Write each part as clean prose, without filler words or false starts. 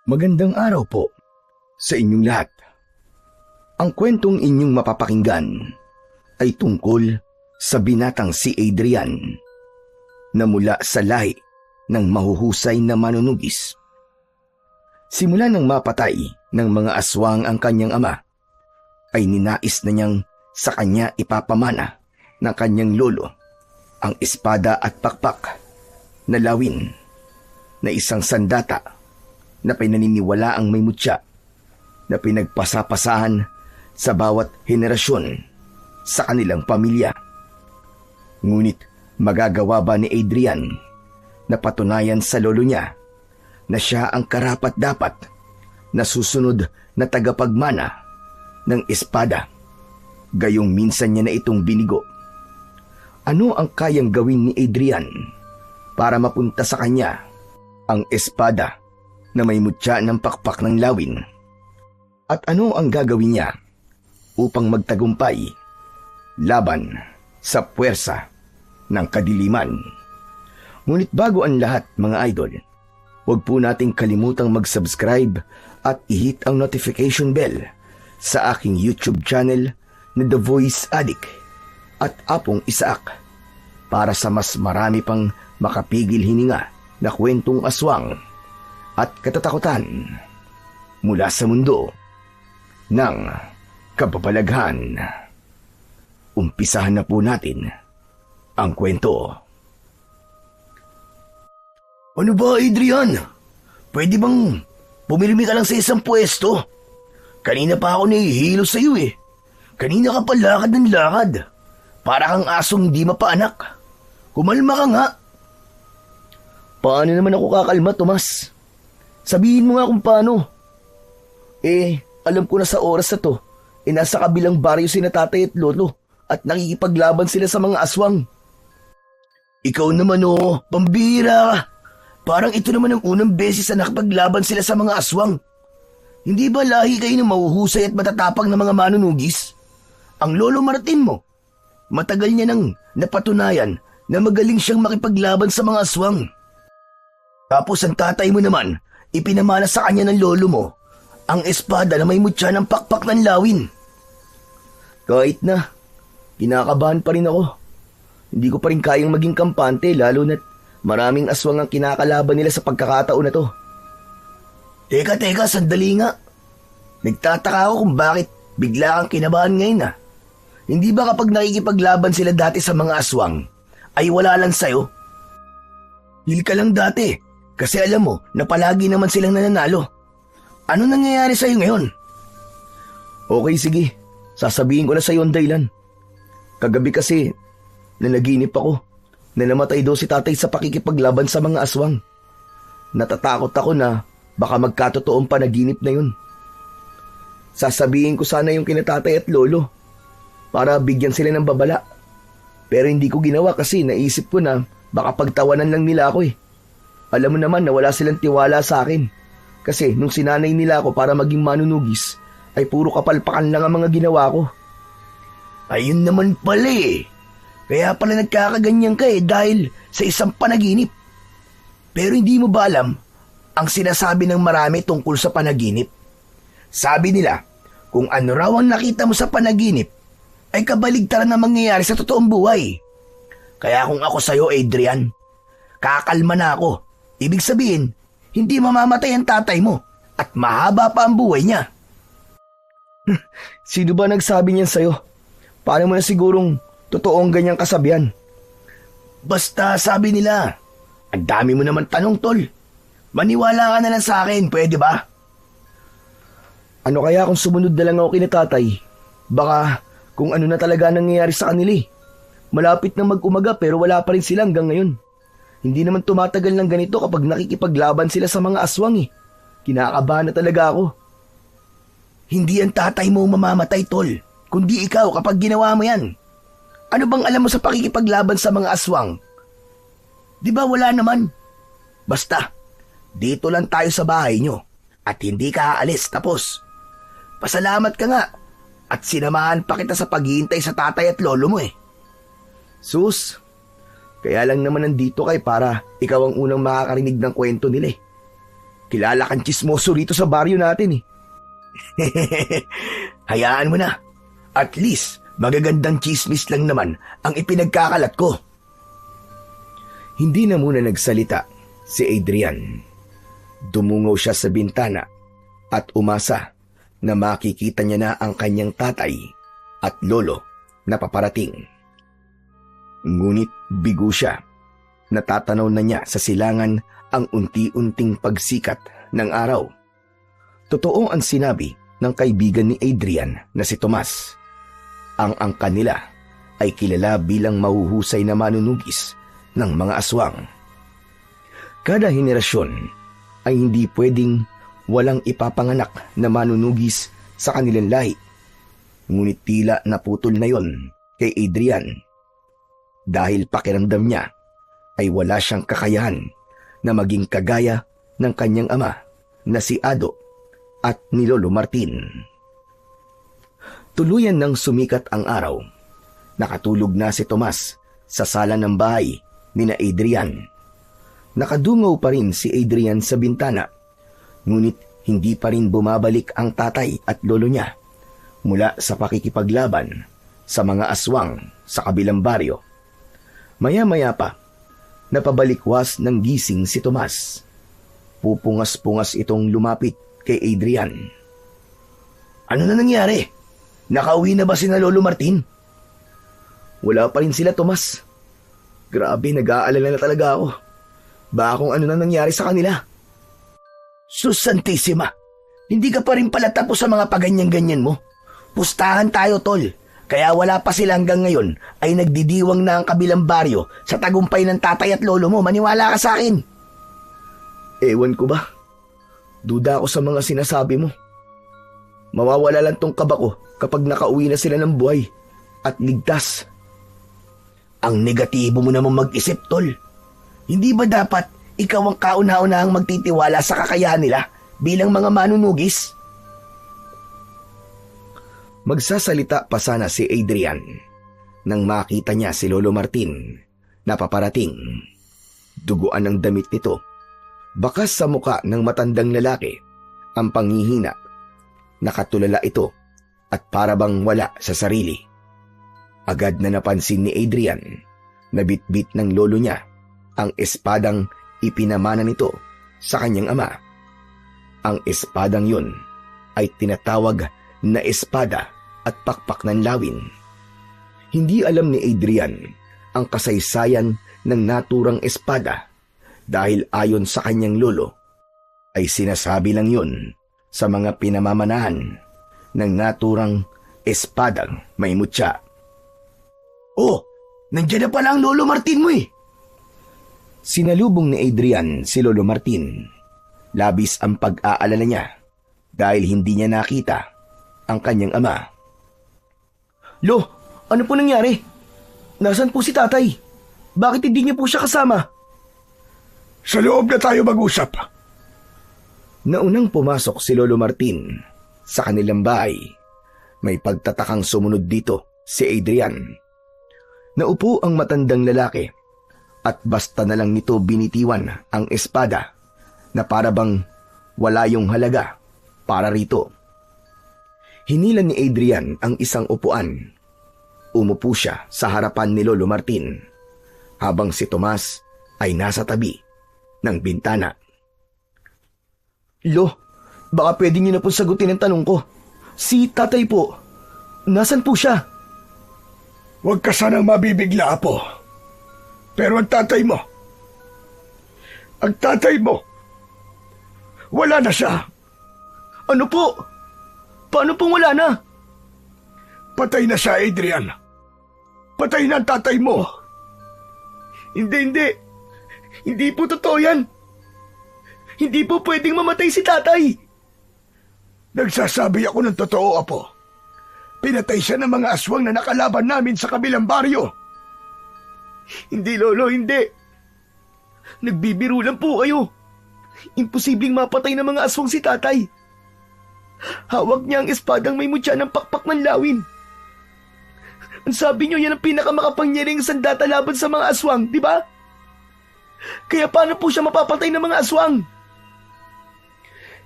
Magandang araw po sa inyong lahat. Ang kwentong inyong mapapakinggan ay tungkol sa binatang si Adrian na mula sa lahi ng mahuhusay na manunugis. Simula nang mapatay ng mga aswang ang kanyang ama, ay ninais na niyang sa kanya ipapamana ng kanyang lolo ang espada at pakpak na lawin na isang sandata na pinaniniwala ang may mutya na pinagpasapasahan sa bawat henerasyon sa kanilang pamilya. Ngunit magagawa ba ni Adrian na patunayan sa lolo niya na siya ang karapat-dapat na susunod na tagapagmana ng espada, gayong minsan niya na itong binigo? Ano ang kayang gawin ni Adrian para mapunta sa kanya ang espada na may mutya ng pakpak ng lawin? At ano ang gagawin niya upang magtagumpay laban sa puwersa ng kadiliman? Ngunit bago ang lahat, mga idol, huwag po nating kalimutang mag-subscribe at i-hit ang notification bell sa aking YouTube channel na The Voice Addict at Apong Isaak para sa mas marami pang makapigil hininga na kwentong aswang at katatakutan mula sa mundo ng kababalaghan. Umpisahan na po natin ang kwento. Ano ba, Adrian? Pwede bang pumirmi ka lang sa isang pwesto? Kanina pa ako nahihilo sa iyo eh. Kanina ka pa lakad ng lakad. Para kang asong di mapaanak. Kumalma ka nga. Paano naman ako kakalma, Tomas? Sabihin mo nga kung paano. Alam ko na sa oras na to, nasa kabilang baryo sina tatay at lolo at nakikipaglaban sila sa mga aswang. Ikaw naman pambira ka. Parang ito naman ang unang beses na nakipaglaban sila sa mga aswang. Hindi ba lahi kayo ng mahuhusay at matatapang na mga manunugis? Ang lolo Martin mo, matagal niya nang napatunayan na magaling siyang makipaglaban sa mga aswang. Tapos ang tatay mo naman, ipinamana sa kanya ng lolo mo ang espada na may mutya ng pakpak ng lawin. Kahit na, kinakabahan pa rin ako. Hindi ko pa rin kayang maging kampante lalo na't maraming aswang ang kinakalaban nila sa pagkakataon na to. Teka, sandali nga. Nagtataka ako kung bakit bigla kang kinabahan ngayon ah. Hindi ba kapag nakikipaglaban sila dati sa mga aswang, ay wala lang sa'yo? Hil ka lang dati. Kasi alam mo na palagi naman silang nananalo. Ano nangyayari sa'yo ngayon? Okay, sige. Sasabihin ko na sa'yo ang dahilan. Kagabi kasi, nanaginip ako na namatay daw si tatay sa pakikipaglaban sa mga aswang. Natatakot ako na baka magkatotoong panaginip na yun. Sasabihin ko sana yung kinatatay at lolo para bigyan sila ng babala. Pero hindi ko ginawa kasi naisip ko na baka pagtawanan lang nila ako eh. Alam mo naman na wala silang tiwala sa akin. Kasi nung sinanay nila ako para maging manunugis, ay puro kapalpakan lang ang mga ginawa ko. Ayun naman pala eh. Kaya pala nagkakaganyan ka dahil sa isang panaginip. Pero hindi mo ba alam ang sinasabi ng marami tungkol sa panaginip? Sabi nila, kung ano raw ang nakita mo sa panaginip, ay kabaligtaran na mangyayari sa totoong buhay. Kaya kung ako sa'yo, Adrian, kakalma na ako. Ibig sabihin, hindi mamamatay ang tatay mo at mahaba pa ang buhay niya. Sino ba nagsabi niyan sa'yo? Paano mo na sigurong totoong ganyang kasabihan? Basta sabi nila. Ang dami mo naman tanong, tol. Maniwala ka na lang sa akin, pwede ba? Ano kaya kung sumunod na lang ako kina tatay? Baka kung ano na talaga nangyayari sa kanila. Malapit na mag-umaga pero wala pa rin sila hanggang ngayon. Hindi naman tumatagal ng ganito kapag nakikipaglaban sila sa mga aswang eh. Kinakabahan na talaga ako. Hindi ang tatay mo mamamatay, tol. Kundi ikaw kapag ginawa mo yan. Ano bang alam mo sa pakikipaglaban sa mga aswang? Di ba wala naman? Basta, dito lang tayo sa bahay nyo at hindi ka aalis tapos. Pasalamat ka nga at sinamahan pa kita sa paghihintay sa tatay at lolo mo eh. Sus, kaya lang naman nandito kay para ikaw ang unang makakarinig ng kwento nila eh. Kilala kang tsismoso rito sa baryo natin eh. Hayaan mo na. At least, magagandang chismis lang naman ang ipinagkakalat ko. Hindi na muna nagsalita si Adrian. Dumungaw siya sa bintana at umasa na makikita niya na ang kanyang tatay at lolo na paparating. Ngunit bigo siya. Natatanaw na niya sa silangan ang unti-unting pagsikat ng araw. Totoo ang sinabi ng kaibigan ni Adrian na si Tomas. Ang angka nila ay kilala bilang mahuhusay na manunugis ng mga aswang. Kada henerasyon ay hindi pwedeng walang ipapanganak na manunugis sa kanilang lahi. Ngunit tila naputol na yon kay Adrian dahil pakiramdam niya ay wala siyang kakayahan na maging kagaya ng kanyang ama na si Ado at ni Lolo Martin. Tuluyan nang sumikat ang araw. Nakatulog na si Tomas sa sala ng bahay ni na Adrian. Nakadungaw pa rin si Adrian sa bintana, ngunit hindi pa rin bumabalik ang tatay at lolo niya mula sa pakikipaglaban sa mga aswang sa kabilang baryo. Maya-maya pa, napabalikwas ng gising si Tomas. Pupungas-pungas itong lumapit kay Adrian. Ano na nangyari? Nakauwi na ba sina Lolo Martin? Wala pa rin sila, Tomas. Grabe, nag-aalala na talaga ako. Baka kung ano na nangyari sa kanila. Sus Santissima, hindi ka pa rin pala tapos sa mga paganyan-ganyan mo. Pustahan tayo, tol. Kaya wala pa sila hanggang ngayon ay nagdidiwang na ang kabilang baryo sa tagumpay ng tatay at lolo mo. Maniwala ka sa akin. Ewan ko ba? Duda ako sa mga sinasabi mo. Mawawala lang tong kaba ko kapag nakauwi na sila ng buhay at ligtas. Ang negatibo mo naman mag-isip, tol. Hindi ba dapat ikaw ang kauna-unahang magtitiwala sa kakayahan nila bilang mga manunugis? Magsasalita pa sana si Adrian nang makita niya si Lolo Martin na paparating. Duguan ang damit nito. Bakas sa muka ng matandang lalaki ang panghihina. Nakatulala ito at parabang wala sa sarili. Agad na napansin ni Adrian na bitbit ng lolo niya ang espadang ipinamana nito sa kanyang ama. Ang espadang yun ay tinatawag na espada at pakpak ng lawin. Hindi alam ni Adrian ang kasaysayan ng naturang espada dahil ayon sa kanyang lolo ay sinasabi lang yun sa mga pinamamanahan ng naturang espadang may mutya. Oh, nandiyan na pala ang Lolo Martin mo eh. Sinalubong ni Adrian si Lolo Martin. Labis ang pag-aalala niya dahil hindi niya nakita ang kanyang ama. Lo, ano po nangyari? Nasaan po si tatay? Bakit hindi niya po siya kasama? Sa loob na tayo mag-usap. Naunang pumasok si Lolo Martin sa kanilang bahay. May pagtatakang sumunod dito si Adrian. Naupo ang matandang lalaki at basta na lang nito binitiwan ang espada na parabang wala yung halaga para rito. Hinilan ni Adrian ang isang upuan. Umupo siya sa harapan ni Lolo Martin habang si Tomas ay nasa tabi ng bintana. Lo, baka pwede niyo na po sagutin ang tanong ko. Si tatay po, nasan po siya? Huwag ka sanang mabibigla, Apo. Pero ang tatay mo, wala na siya. Ano po? Paano pong wala na? Patay na siya, Adrian. Patay na ang tatay mo. Hindi. Hindi po totoo yan. Hindi po pwedeng mamatay si tatay. Nagsasabi ako ng totoo, Apo. Pinatay siya ng mga aswang na nakalaban namin sa kabilang baryo. Hindi, Lolo, hindi. Nagbibiro lang po kayo. Imposibleng mapatay ng mga aswang si tatay. Hawak niya ang espadang may mutya ng pakpak ng lawin. Ang sabi niyo yan ang pinakamakapangyarihang sandata laban sa mga aswang, di ba? Kaya paano po siya mapapatay ng mga aswang?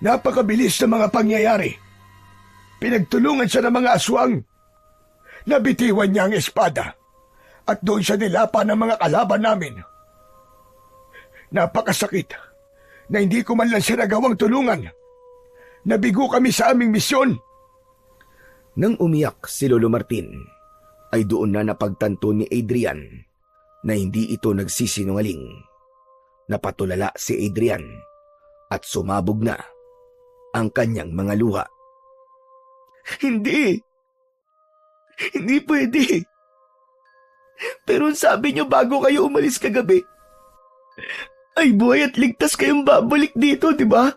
Napakabilis ng mga pangyayari. Pinagtulungan siya ng mga aswang. Nabitiwan niya ang espada at doon siya nilapa ng mga kalaban namin. Napakasakit na hindi ko man lang siya nagawang tulungan. Nabigo kami sa aming misyon. Nang umiyak si Lolo Martin, ay doon na napagtanto ni Adrian na hindi ito nagsisinungaling. Napatulala si Adrian at sumabog na ang kanyang mga luha. Hindi. Hindi pwede. Pero sabi niyo bago kayo umalis kagabi, ay buhay at ligtas kayong babalik dito, di ba?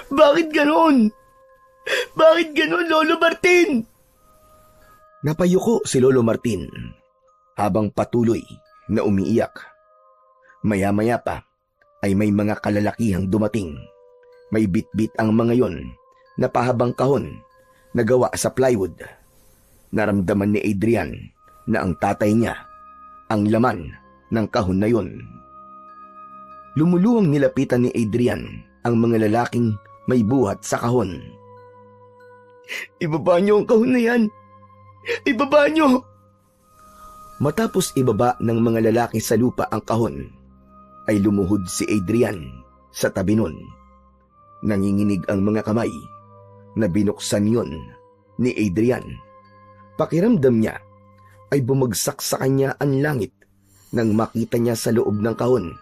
Bakit ganon? Bakit ganon, Lolo Martin? Napayuko si Lolo Martin habang patuloy na umiiyak. Maya-maya pa ay may mga kalalakihang dumating. May bitbit ang mga yon na pahabang kahon na gawa sa plywood. Naramdaman ni Adrian na ang tatay niya ang laman ng kahon na yon. Lumuluhang nilapitan ni Adrian ang mga lalaking may buhat sa kahon. Ibaba niyo ang kahon na yan. Ibaba niyo! Matapos ibaba ng mga lalaki sa lupa ang kahon, ay lumuhod si Adrian sa tabi nun. Nanginginig ang mga kamay na binuksan yon ni Adrian. Pakiramdam niya ay bumagsak sa kanya ang langit nang makita niya sa loob ng kahon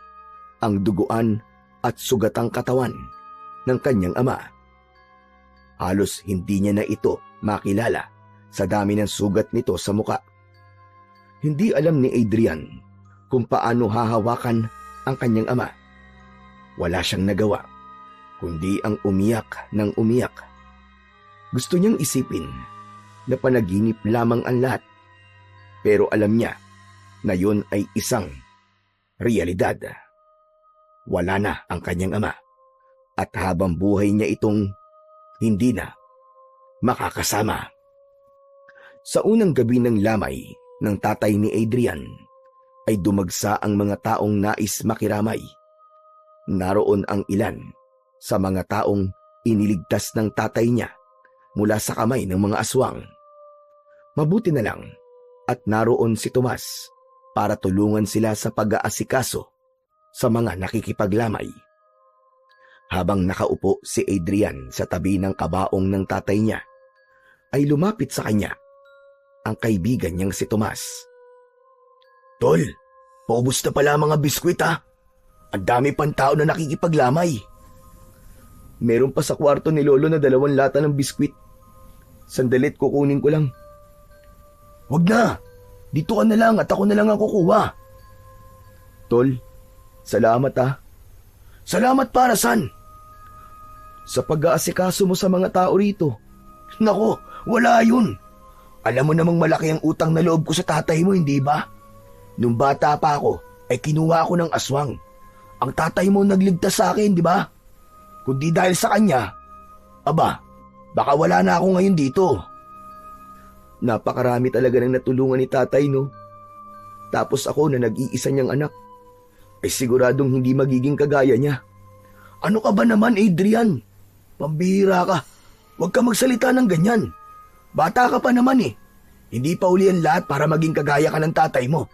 ang duguan at sugatang katawan ng kanyang ama. Halos hindi niya na ito makilala sa dami ng sugat nito sa muka. Hindi alam ni Adrian kung paano hahawakan ang kanyang ama. Wala siyang nagawa kundi ang umiyak ng umiyak. Gusto niyang isipin na panaginip lamang ang lahat, pero alam niya na yon ay isang realidad. Wala na ang kanyang ama at habang buhay niya itong hindi na makakasama. Sa unang gabi ng lamay ng tatay ni Adrian ay dumagsa ang mga taong nais makiramay. Naroon ang ilan sa mga taong iniligtas ng tatay niya mula sa kamay ng mga aswang. Mabuti na lang at naroon si Tomas para tulungan sila sa pag-aasikaso sa mga nakikipaglamay. Habang nakaupo si Adrian sa tabi ng kabaong ng tatay niya, ay lumapit sa kanya ang kaibigan niyang si Tomas. Tol, paubos na pala mga biskwit ha. Ang dami pang tao na nakikipaglamay. Meron pa sa kwarto ni Lolo na 2 lata ng biskwit. Sandalit, kukunin ko lang. Wag na. Dito ka na lang at ako na lang ang kukuha. Tol, salamat ha. Salamat para saan? Sa pag-aasikaso mo sa mga tao rito. Nako, wala yun. Alam mo namang malaki ang utang na loob ko sa tatay mo, hindi ba? Nung bata pa ako, ay kinuha ako ng aswang. Ang tatay mo nagligtas sa akin, di ba? Kundi dahil sa kanya, aba, baka wala na ako ngayon dito. Napakarami talaga ng natulungan ni tatay, no? Tapos ako na nag-iisa niyang anak, ay siguradong hindi magiging kagaya niya. Ano ka ba naman, Adrian? Pambihira ka. Huwag ka magsalita ng ganyan. Bata ka pa naman eh. Hindi pa uli ang lahat para maging kagaya ka ng tatay mo.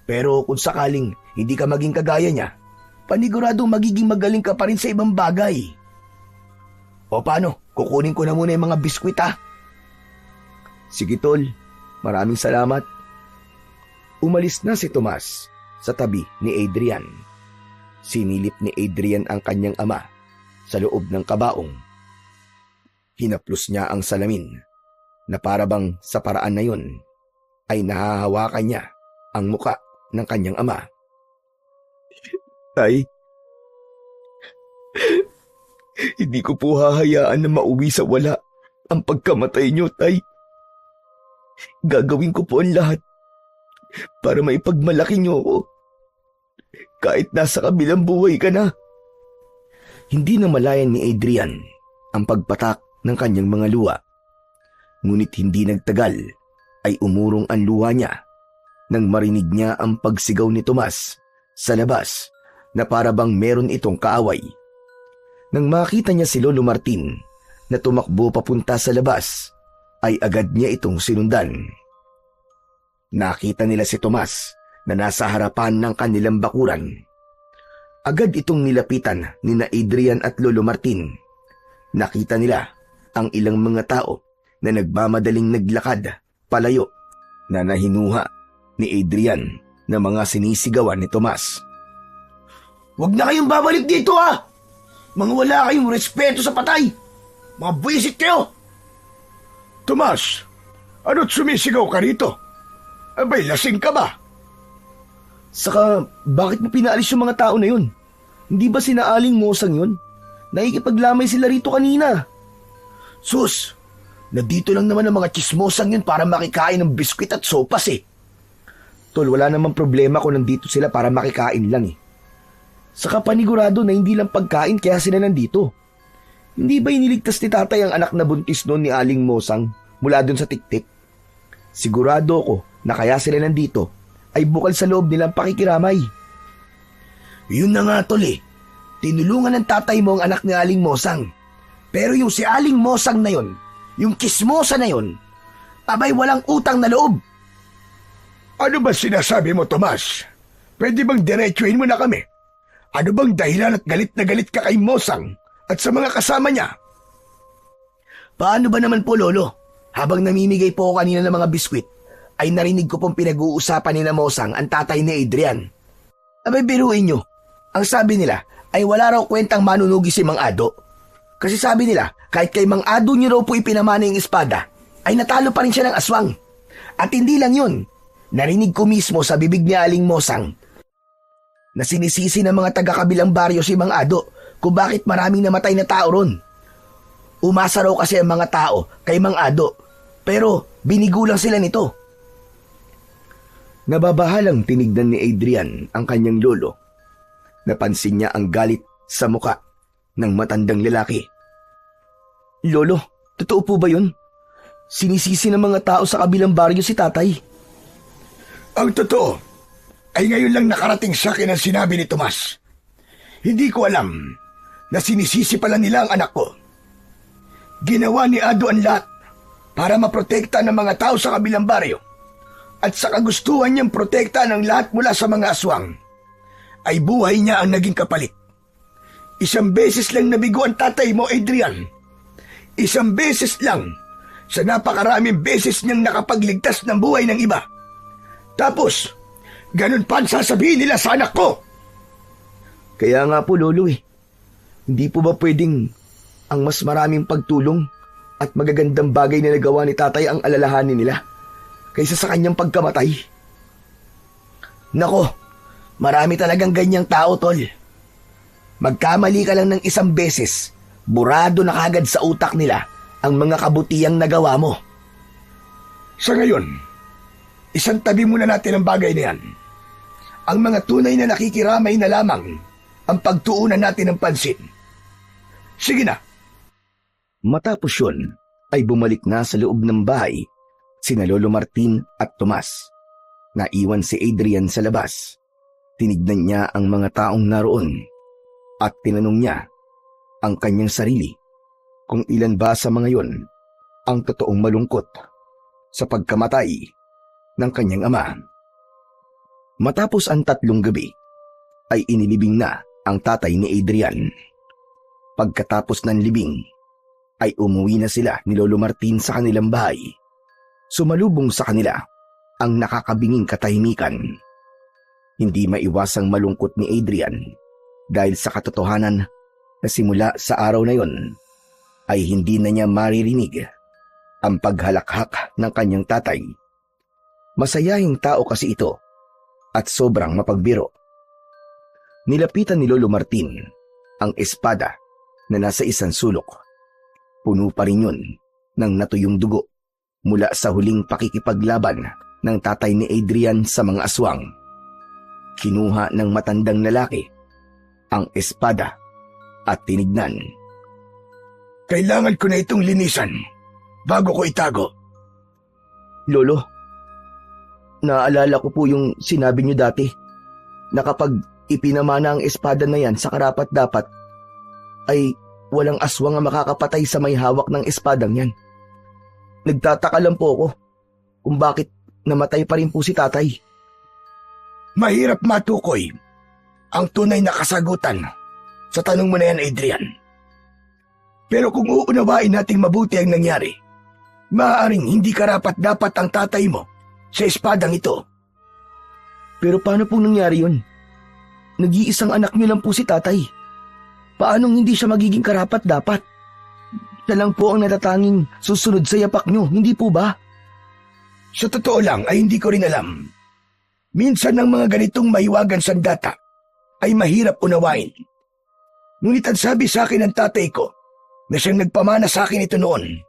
Pero kung sakaling hindi ka maging kagaya niya, paniguradong magiging magaling ka pa rin sa ibang bagay. O paano? Kukunin ko na muna yung mga biskwit ha. Sige tol, maraming salamat. Umalis na si Tomas sa tabi ni Adrian. Sinilip ni Adrian ang kanyang ama sa loob ng kabaong. Hinaplos niya ang salamin na parabang sa paraan na yun ay nahahawakan niya ang muka ng kanyang ama. Tay, hindi ko po hahayaan na mauwi sa wala ang pagkamatay niyo, Tay. Gagawin ko po ang lahat para maipagmalaki niyo ako. Kahit nasa kabilang buhay ka na. Hindi na malayan ni Adrian ang pagpatak ng kanyang mga luha. Ngunit hindi nagtagal ay umurong ang luha niya nang marinig niya ang pagsigaw ni Tomas sa labas na parabang meron itong kaaway. Nang makita niya si Lolo Martin na tumakbo papunta sa labas, ay agad niya itong sinundan. Nakita nila si Tomas na nasa harapan ng kanilang bakuran. Agad itong nilapitan ni na Adrian at Lolo Martin. Nakita nila ang ilang mga tao na nagmamadaling naglakad palayo na nahinuha ni Adrian na mga sinisigawan ni Tomas. Huwag na kayong babalik dito ha! Mga wala kayong respeto sa patay! Mga buwisit kayo! Tomas, ano't sumisigaw ka rito? Abay, lasing ka ba? Saka, bakit mo pinaalis yung mga tao na yun? Hindi ba sina Aling Mosang yun? Nakikipaglamay sila rito kanina. Sus! Nandito lang naman ang mga chismosang yun para makikain ng biskwit at sopas eh. Tol, wala namang problema kung nandito sila para makikain lang eh. Saka panigurado na hindi lang pagkain kaya sila nandito. Hindi ba iniligtas ni tatay ang anak na buntis noon ni Aling Mosang mula dun sa tiktik? Sigurado ko na kaya sila nandito ay bukal sa loob nilang pakikiramay. Yun na nga tol eh. Tinulungan ng tatay mo ang anak ni Aling Mosang. Pero yung si Aling Mosang na yun, yung kismosa na yun, abay walang utang na loob. Ano ba sinasabi mo, Tomas? Pwede bang diretsuhin mo na kami? Ano bang dahilan at galit na galit ka kay Mosang at sa mga kasama niya? Paano ba naman po, Lolo? Habang namimigay po ako kanina ng mga biskwit, ay narinig ko pong pinag-uusapan ni na Mosang ang tatay ni Adrian. Abay, biruin nyo. Ang sabi nila ay wala raw kwentang manunugi si Mang Ado. Kasi sabi nila, kahit kay Mang Ado nyo raw po ipinamana yung espada, ay natalo pa rin siya ng aswang. At hindi lang yun, narinig ko mismo sa bibig ni Aling Mosang na sinisisi ng mga taga-kabilang baryo si Mang Ado kung bakit maraming namatay na tao ron. Umasa raw kasi ang mga tao kay Mang Ado, pero binigulang sila nito. Nababahalang tinignan ni Adrian ang kanyang lolo. Napansin niya ang galit sa muka ng matandang lalaki. Lolo, totoo po ba yun? Sinisisi ng mga tao sa kabilang baryo si tatay. Ang totoo ay ngayon lang nakarating sa akin ang sinabi ni Tomas. Hindi ko alam na sinisisi pala nila ang anak ko. Ginawa ni Ado ang lahat para maprotekta ng mga tao sa kabilang baryo. At sa kagustuhan niyang protekta ng lahat mula sa mga aswang, ay buhay niya ang naging kapalit. Isang beses lang nabigo ang tatay mo, Adrian. Isang beses lang sa napakaraming beses niyang nakapagligtas ng buhay ng iba. Tapos, ganun pa ang sasabihin nila sa anak ko. Kaya nga po, Lolo eh. Hindi po ba pwedeng ang mas maraming pagtulong at magagandang bagay na nagawa ni tatay ang alalahanin nila kaysa sa kanyang pagkamatay? Nako, marami talagang ganyang tao, tol. Magkamali ka lang ng isang beses, burado na kagad sa utak nila ang mga kabutihang nagawa mo. Sa ngayon, isang tabi muna natin ang bagay na yan. Ang mga tunay na nakikiramay na lamang ang pagtuunan natin ng pansin. Sige na. Matapos yun, ay bumalik na sa loob ng bahay sina Lolo Martin at Tomas. Naiwan si Adrian sa labas. Tinignan niya ang mga taong naroon at tinanong niya ang kanyang sarili kung ilan ba sa mga yon ang totoong malungkot sa pagkamatay ng kanyang ama. Matapos ang 3 gabi, ay inilibing na ang tatay ni Adrian. Pagkatapos ng libing, ay umuwi na sila ni Lolo Martin sa kanilang bahay. Sumalubong sa kanila ang nakakabinging katahimikan. Hindi maiwasang malungkot ni Adrian dahil sa katotohanan na simula sa araw na yon ay hindi na niya maririnig ang paghalakhak ng kanyang tatay. Masayahing tao kasi ito at sobrang mapagbiro. Nilapitan ni Lolo Martin ang espada na nasa isang sulok. Puno pa rin yun ng natuyong dugo mula sa huling pakikipaglaban ng tatay ni Adrian sa mga aswang. Kinuha ng matandang lalaki ang espada at tinignan. Kailangan ko na itong linisan bago ko itago. Lolo, naalala ko po yung sinabi niyo dati na kapag ipinamana ang espada na yan sa karapat-dapat, ay walang aswang ang makakapatay sa may hawak ng espadang yan. Nagtataka lang po ako kung bakit namatay pa rin po si tatay. Mahirap matukoy ang tunay na kasagutan sa tanong mo na yan, Adrian. Pero kung uunawain nating mabuti ang nangyari, maaaring hindi karapat-dapat ang tatay mo sa espadang ito. Pero paano pong nangyari yun? Nag-iisang anak niyo lang po si tatay. Paanong hindi siya magiging karapat-dapat? Siya lang po ang natatanging susunod sa yapak niyo, hindi po ba? Sa totoo lang ay hindi ko rin alam. Minsan ang mga ganitong mahiwagan sandata ay mahirap unawain. Ngunit ang sabi sa akin ng tatay ko na siyang nagpamana sa akin ito noon,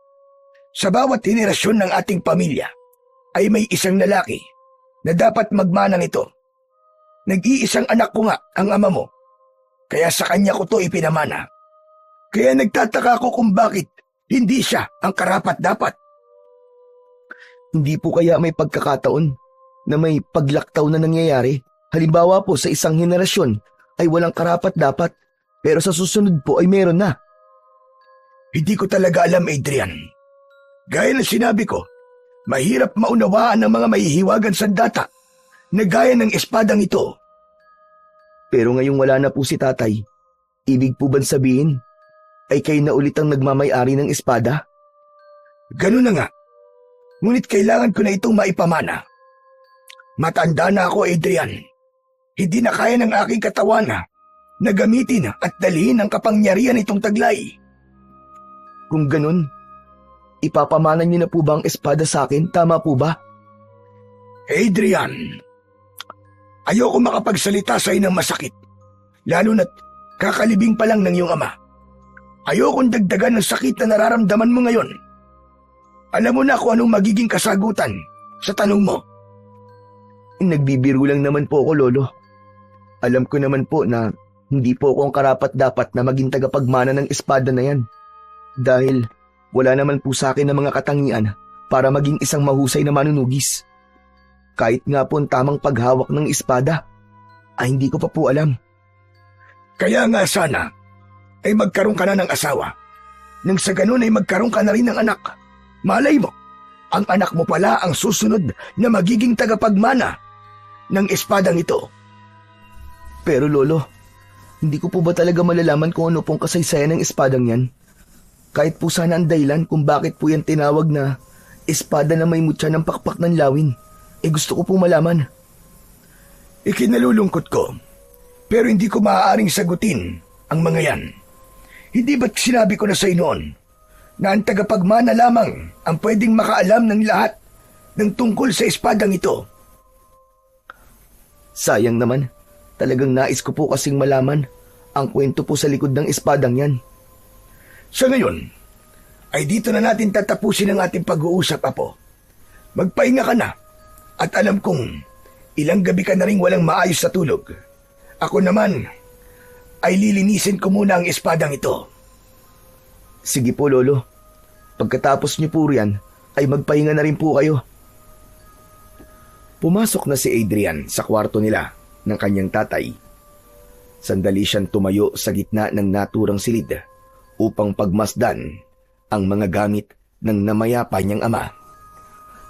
sa bawat henerasyon ng ating pamilya ay may isang lalaki na dapat magmanang ito. Nag-iisang anak ko nga ang ama mo, kaya sa kanya ko to ipinamana. Kaya nagtataka ako kung bakit hindi siya ang karapat-dapat. Hindi po kaya may pagkakataon na may paglaktaw na nangyayari? Halimbawa po sa isang henerasyon ay walang karapat-dapat, pero sa susunod po ay meron na. Hindi ko talaga alam, Adrian. Gaya ng sinabi ko, mahirap maunawaan ng mga mahihiwagan sandata na gaya ng espadang ito. Pero ngayong wala na po si tatay, ibig po bang sabihin ay kayo na ulit ang nagmamay-ari ng espada? Ganun na nga. Ngunit kailangan ko na itong maipamana. Matanda na ako, Adrian. Hindi na kaya ng aking katawan na gamitin at dalhin ang kapangyarihan itong taglay. Kung ganun, ipapamana niyo na po ba ang espada sa akin? Tama po ba? Adrian, ayoko makapagsalita sa ng masakit, lalo na't kakalibing pa lang ng iyong ama. Ayokong dagdagan ng sakit na nararamdaman mo ngayon. Alam mo na kung anong magiging kasagutan sa tanong mo. Nagbibiro lang naman po ako, Lolo. Alam ko naman po na hindi po ako ang karapat-dapat na maging tagapagmana ng espada na yan. Dahil wala naman po sa akin ng mga katangian para maging isang mahusay na manunugis. Kahit nga po ang tamang paghawak ng espada, ay hindi ko pa po alam. Kaya nga sana ay magkaroon ka na ng asawa. Nang sa ganun ay magkaroon ka na rin ng anak. Malay mo, ang anak mo pala ang susunod na magiging tagapagmana ng espadang ito. Pero Lolo, hindi ko po ba talaga malalaman kung ano pong kasaysayan ng espadang yan? Kahit po sana ang dahilan kung bakit po yan tinawag na espada na may mutya ng pakpak ng lawin, gusto ko po malaman. Ikinalulungkot ko, pero hindi ko maaaring sagutin ang mga yan. Hindi ba't sinabi ko na sa noon na ang tagapagmana lamang ang pwedeng makaalam ng lahat ng tungkol sa espadang ito? Sayang naman, talagang nais ko po kasing malaman ang kwento po sa likod ng espadang yan. Sa ngayon, ay dito na natin tatapusin ang ating pag-uusap, Apo. Magpahinga ka na at alam kong ilang gabi ka na rin walang maayos sa tulog. Ako naman ay lilinisin ko muna ang espadang ito. Sige po, Lolo. Pagkatapos niyo po riyan, ay magpahinga na rin po kayo. Pumasok na si Adrian sa kwarto nila ng kanyang tatay. Sandali siyang tumayo sa gitna ng naturang silid upang pagmasdan ang mga gamit ng namayapa niyang ama.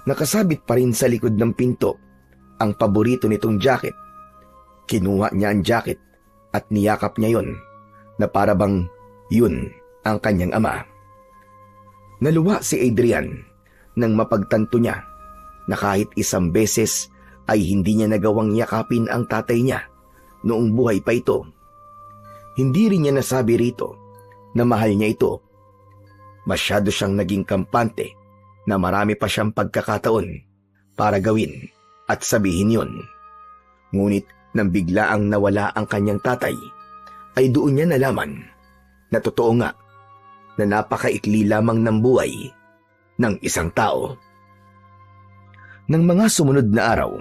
Nakasabit pa rin sa likod ng pinto ang paborito nitong jacket. Kinuha niya ang jacket at niyakap niya yon na para bang yun ang kanyang ama. Naluwa si Adrian nang mapagtanto niya na kahit isang beses ay hindi niya nagawang yakapin ang tatay niya noong buhay pa ito. Hindi rin niya nasabi rito na mahal niya ito. Masyado siyang naging kampante na marami pa siyang pagkakataon para gawin at sabihin yon. Ngunit nang biglaang nawala ang kanyang tatay, ay doon niya nalaman na totoo nga na napakaikli lamang ng buhay ng isang tao. Nang mga sumunod na araw,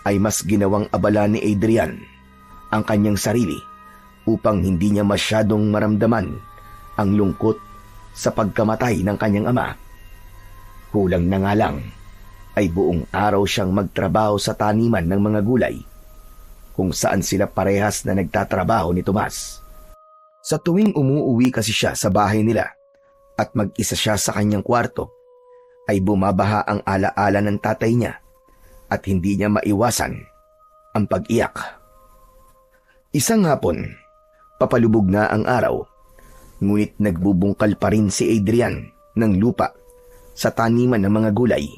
ay mas ginawang abala ni Adrian ang kanyang sarili upang hindi niya masyadong maramdaman ang lungkot sa pagkamatay ng kanyang ama. Kulang na nga lang ay buong araw siyang magtrabaho sa taniman ng mga gulay kung saan sila parehas na nagtatrabaho ni Tomas. Sa tuwing umuuwi kasi siya sa bahay nila at mag-isa siya sa kanyang kwarto, ay bumabaha ang alaala ng tatay niya at hindi niya maiwasan ang pag-iyak. Isang hapon, papalubog na ang araw, ngunit nagbubungkal pa rin si Adrian ng lupa sa taniman ng mga gulay.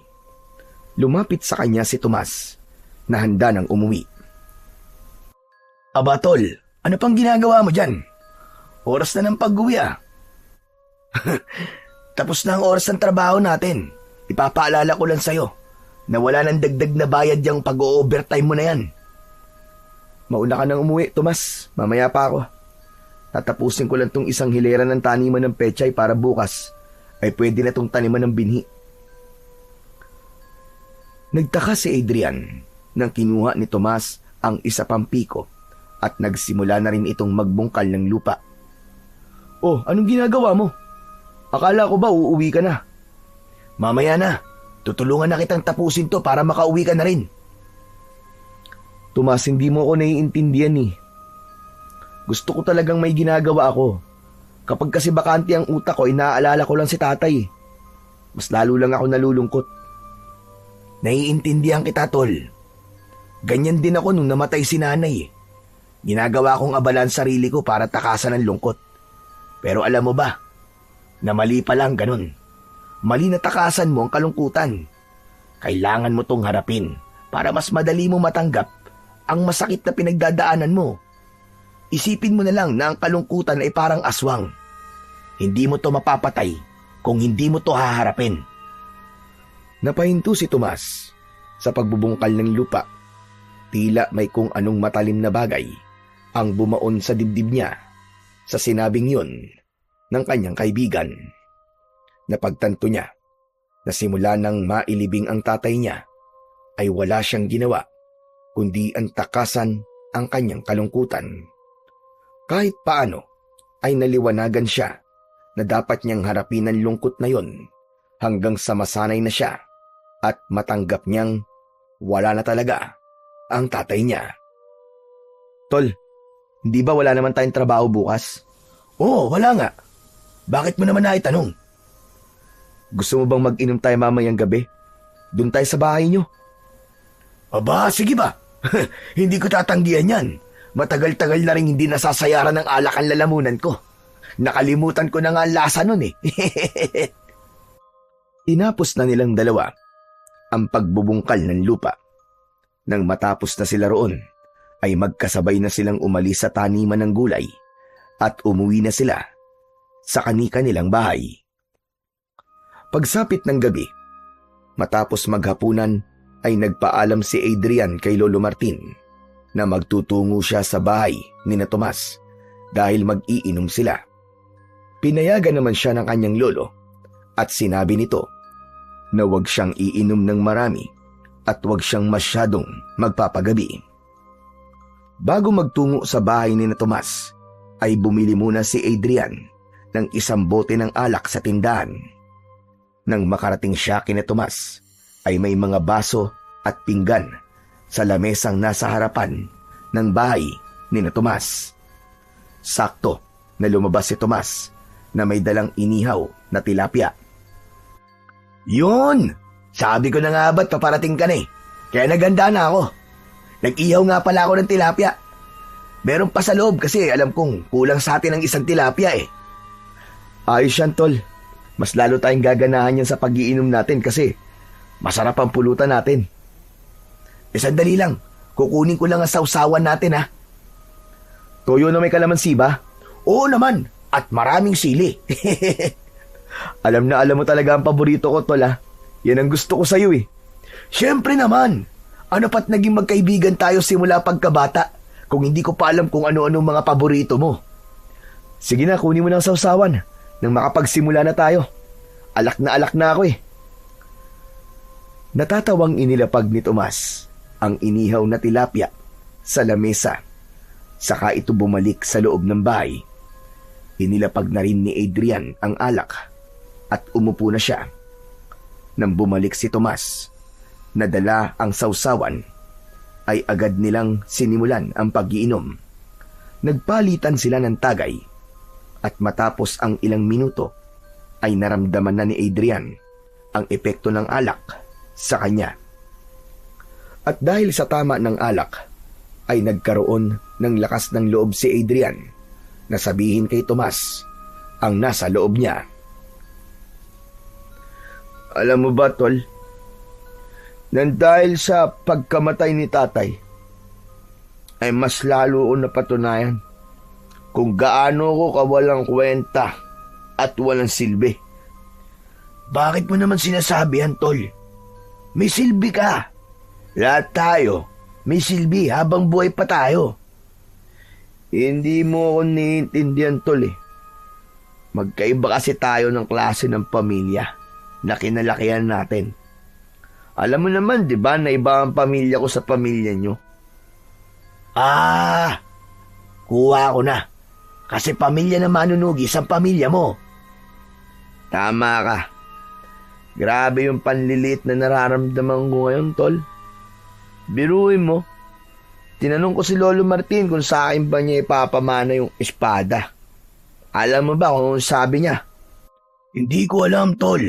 Lumapit sa kanya si Tomas na handa ng umuwi. Aba tol, ano pang ginagawa mo dyan? Oras na ng pag-uwi ah. Tapos na ang oras ng trabaho natin. Ipapaalala ko lang sa'yo na wala nang dagdag na bayad yung pag-o-overtime mo na yan. Mauna ka nang umuwi, Tomas. Mamaya pa ako. Tatapusin ko lang tong isang hilera ng taniman ng pechay para bukas ay pwede na tong taniman ng binhi. Nagtaka si Adrian nang kinuha ni Tomas ang isa pang piko at nagsimula na rin itong magbungkal ng lupa. Oh, anong ginagawa mo? Akala ko ba uuwi ka na? Mamaya na. Tutulungan na kitang tapusin to para makauwi ka na rin. Tomas, hindi mo ako naiintindihan eh. Gusto ko talagang may ginagawa ako. Kapag kasi bakante ang utak ko, inaalala ko lang si tatay. Mas lalo lang ako nalulungkot. Naiintindihan kita, tol. Ganyan din ako nung namatay si nanay. Ginagawa kong abalan sarili ko para takasan ng lungkot. Pero alam mo ba, na mali pa lang ganun. Mali na takasan mo ang kalungkutan. Kailangan mo tong harapin para mas madali mo matanggap ang masakit na pinagdadaanan mo. Isipin mo na lang na ang kalungkutan ay parang aswang. Hindi mo to mapapatay kung hindi mo to haharapin. Napahinto si Tomas sa pagbubungkal ng lupa. Tila may kung anong matalim na bagay ang bumaon sa dibdib niya sa sinabing yun ng kanyang kaibigan. Napagtanto niya na simula nang mailibing ang tatay niya ay wala siyang ginawa kundi ang takasan ang kanyang kalungkutan. Kahit paano ay naliwanagan siya na dapat niyang harapin ang lungkot na yon hanggang sa masanay na siya at matanggap niyang wala na talaga ang tatay niya. Tol, hindi ba wala naman tayong trabaho bukas? Oo, wala nga. Bakit mo naman naitanong? Gusto mo bang mag-inom tayo mamayang gabi? Doon tayo sa bahay niyo. Aba, sige ba? Hindi ko tatanggihan yan. Matagal-tagal na rin hindi nasasayaran ng alak ang lalamunan ko. Nakalimutan ko na nga ang lasa nun eh. Tinapos na nilang dalawa ang pagbubungkal ng lupa. Nang matapos na sila roon, ay magkasabay na silang umalis sa taniman ng gulay at umuwi na sila sa kani-kanilang bahay. Pagsapit ng gabi, matapos maghapunan ay nagpaalam si Adrian kay Lolo Martin na magtutungo siya sa bahay ni na Tomas dahil mag-iinom sila. Pinayagan naman siya ng kanyang lolo at sinabi nito na huwag siyang iinom ng marami at huwag siyang masyadong magpapagabi. Bago magtungo sa bahay ni na Tomas, ay bumili muna si Adrian ng isang bote ng alak sa tindahan. Nang makarating siya kina Tomas, ay may mga baso at pinggan sa lamesang nasa harapan ng bahay ni na Tomas. Sakto na lumabas si Tomas na may dalang inihaw na tilapia. Yun! Sabi ko na nga ba't paparating ka na eh. Kaya naganda na ako. Nag-ihaw nga pala ako ng tilapia. Meron pa sa loob kasi alam kong kulang sa atin ng isang tilapia eh. Ayos yan, tol. Mas lalo tayong gaganahan yan sa pag-iinom natin kasi masarap ang pulutan natin. Sandali lang. Kukunin ko lang ang sausawan natin ha. Toyo na may kalamansi ba? Oo naman. At maraming sili. Alam na alam mo talaga ang paborito ko, tol ha. Yan ang gusto ko sa'yo eh. Siyempre naman. Ano pa't naging magkaibigan tayo simula pagkabata kung hindi ko pa alam kung ano-ano mga paborito mo. Sige na, kunin mo ng sausawan nang makapagsimula na tayo. Alak na ako eh. Natatawang inilapag ni Tomas ang inihaw na tilapia sa lamesa. Saka ito bumalik sa loob ng bahay. Inilapag na rin ni Adrian ang alak at umupo na siya. Nang bumalik si Tomas, nadala ang sausawan, ay agad nilang sinimulan ang pag-iinom. Nagpalitan sila ng tagay At matapos ang ilang minuto ay naramdaman na ni Adrian ang epekto ng alak sa kanya. At dahil sa tama ng alak ay nagkaroon ng lakas ng loob si Adrian na sabihin kay Tomas ang nasa loob niya. Alam mo ba, tol? Nang dahil sa pagkamatay ni tatay, ay mas lalo ko napatunayan kung gaano ko kawalang kwenta at walang silbi. Bakit mo naman sinasabi yan, tol? May silbi ka. Lahat tayo may silbi habang buhay pa tayo. Hindi mo ako naiintindihan, tol eh. Magkaiba kasi tayo ng klase ng pamilya na kinalakihan natin. Alam mo naman, di ba, na iba ang pamilya ko sa pamilya nyo? Kuha ko na. Kasi pamilya na manunugis ang pamilya mo. Tama ka. Grabe yung panlilit na nararamdaman ko ngayon, tol. Biruin mo. Tinanong ko si Lolo Martin kung sa akin ba niya ipapamana yung espada. Alam mo ba kung sabi niya? Hindi ko alam, tol.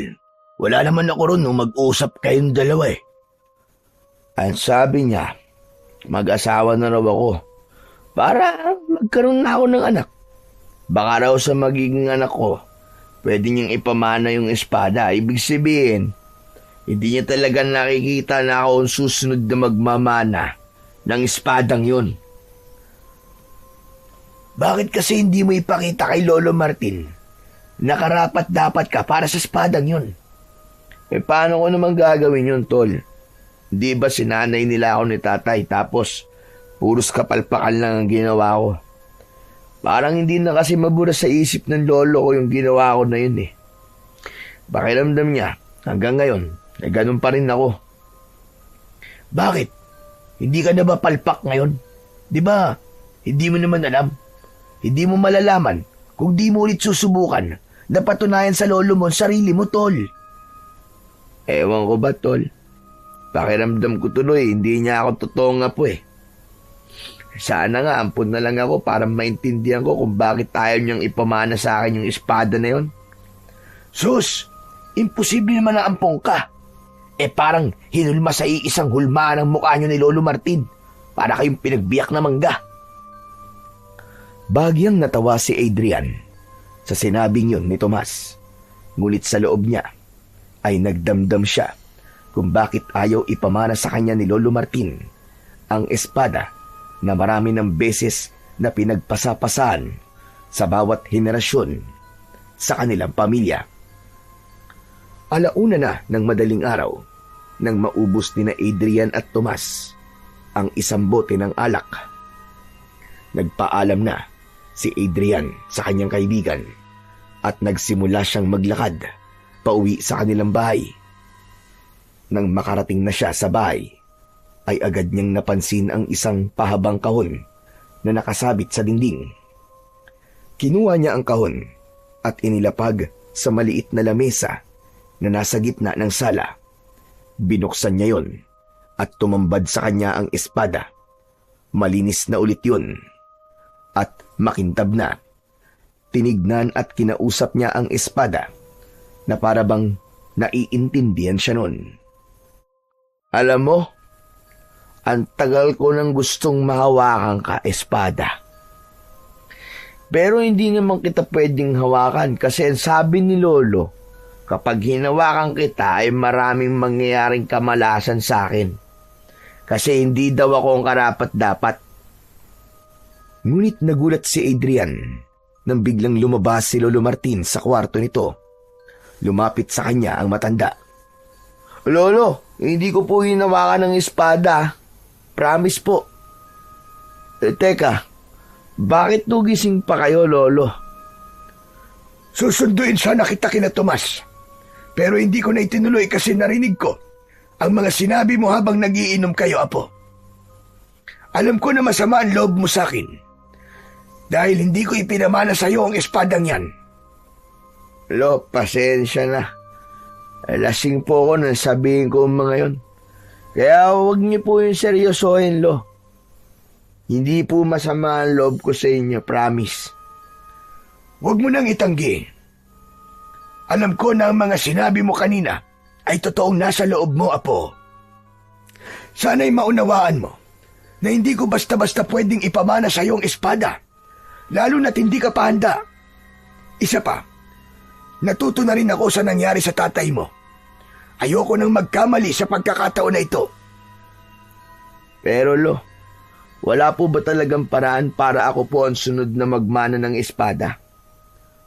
Wala naman ako ron nung mag-usap kayong dalawa eh. Ang sabi niya, mag-asawa na raw ako para magkaroon na ako ng anak. Baka raw sa magiging anak ko, pwede niyang ipamana yung espada. Ibig sabihin, hindi niya talaga nakikita na ako ang susunod na magmamana ng espadang yun. Bakit kasi hindi mo ipakita kay Lolo Martin na karapat dapat ka para sa espadang yun? Paano ko naman gagawin yun, tol? Di ba sinanay nila ako ni tatay tapos puros kapalpakan lang ang ginawa ko? Parang hindi na kasi mabura sa isip ng lolo ko yung ginawa ko na yun eh. Pakiramdam niya, hanggang ngayon, ganun pa rin ako. Bakit? Hindi ka na ba palpak ngayon? Di ba, hindi mo naman alam. Hindi mo malalaman kung di mo ulit susubukan na patunayan sa lolo mo ang sarili mo, tol. Ewan ko ba, tol? Pakiramdam ko tuloy, hindi niya ako totoong apo eh. Sana nga, ampun na lang ako para maintindihan ko kung bakit ayaw niyang ipamana sa akin yung espada na yon. Sus, imposible naman na ampong ka. Parang hinulma sa iisang hulmaan ang mukha niyo ni Lolo Martin para kayong pinagbiyak na mangga. Bagyang natawa si Adrian sa sinabing yun ni Tomas. Ngunit sa loob niya ay nagdamdam siya kung bakit ayaw ipamana sa kanya ni Lolo Martin ang espada na marami ng beses na pinagpasapasan sa bawat henerasyon sa kanilang pamilya. Alauna na ng madaling araw nang maubos ni na Adrian at Tomas ang isang bote ng alak. Nagpaalam na si Adrian sa kanyang kaibigan at nagsimula siyang maglakad pauwi sa kanilang bahay. Nang makarating na siya sa bahay, ay agad niyang napansin ang isang pahabang kahon na nakasabit sa dingding. Kinuha niya ang kahon at inilapag sa maliit na lamesa na nasa gitna ng sala. Binuksan niya yon at tumambad sa kanya ang espada. Malinis na ulit yun at makintab na. Tinignan at kinausap niya ang espada na parabang naiintindihan siya nun. Alam mo, ang tagal ko nang gustong mahawakan ka, espada. Pero hindi naman kita pwedeng hawakan kasi sabi ni Lolo, kapag hinawakan kita ay maraming mangyayaring kamalasan sa akin. Kasi hindi daw ako ang karapat-dapat. Ngunit nagulat si Adrian nang biglang lumabas si Lolo Martin sa kwarto nito. Lumapit sa kanya ang matanda. Lolo, hindi ko po hinawakan ng espada. Promise po. Teka, bakit nugising pa kayo, Lolo? Susunduin sana kita kina Tomas. Pero hindi ko na itinuloy kasi narinig ko ang mga sinabi mo habang nagiinom kayo, Apo. Alam ko na masama ang loob mo sa akin dahil hindi ko ipinamana sa iyo ang espadang yan. Lo, pasensya na. Lasing po ako nang sabihin ko ang mga yon. Kaya huwag niyo po yung seryosohin, Lo. Hindi po masama ang loob ko sa inyo, promise. Huwag mo nang itanggi. Alam ko na ang mga sinabi mo kanina ay totoong nasa loob mo, Apo. Sana'y maunawaan mo na hindi ko basta-basta pwedeng ipamana sa iyong espada, lalo na't hindi ka pa handa. Isa pa, natuto na rin ako sa nangyari sa tatay mo. Ayoko nang magkamali sa pagkakataon na ito. Pero Lo, wala po ba talagang paraan para ako po ang sunod na magmana ng espada?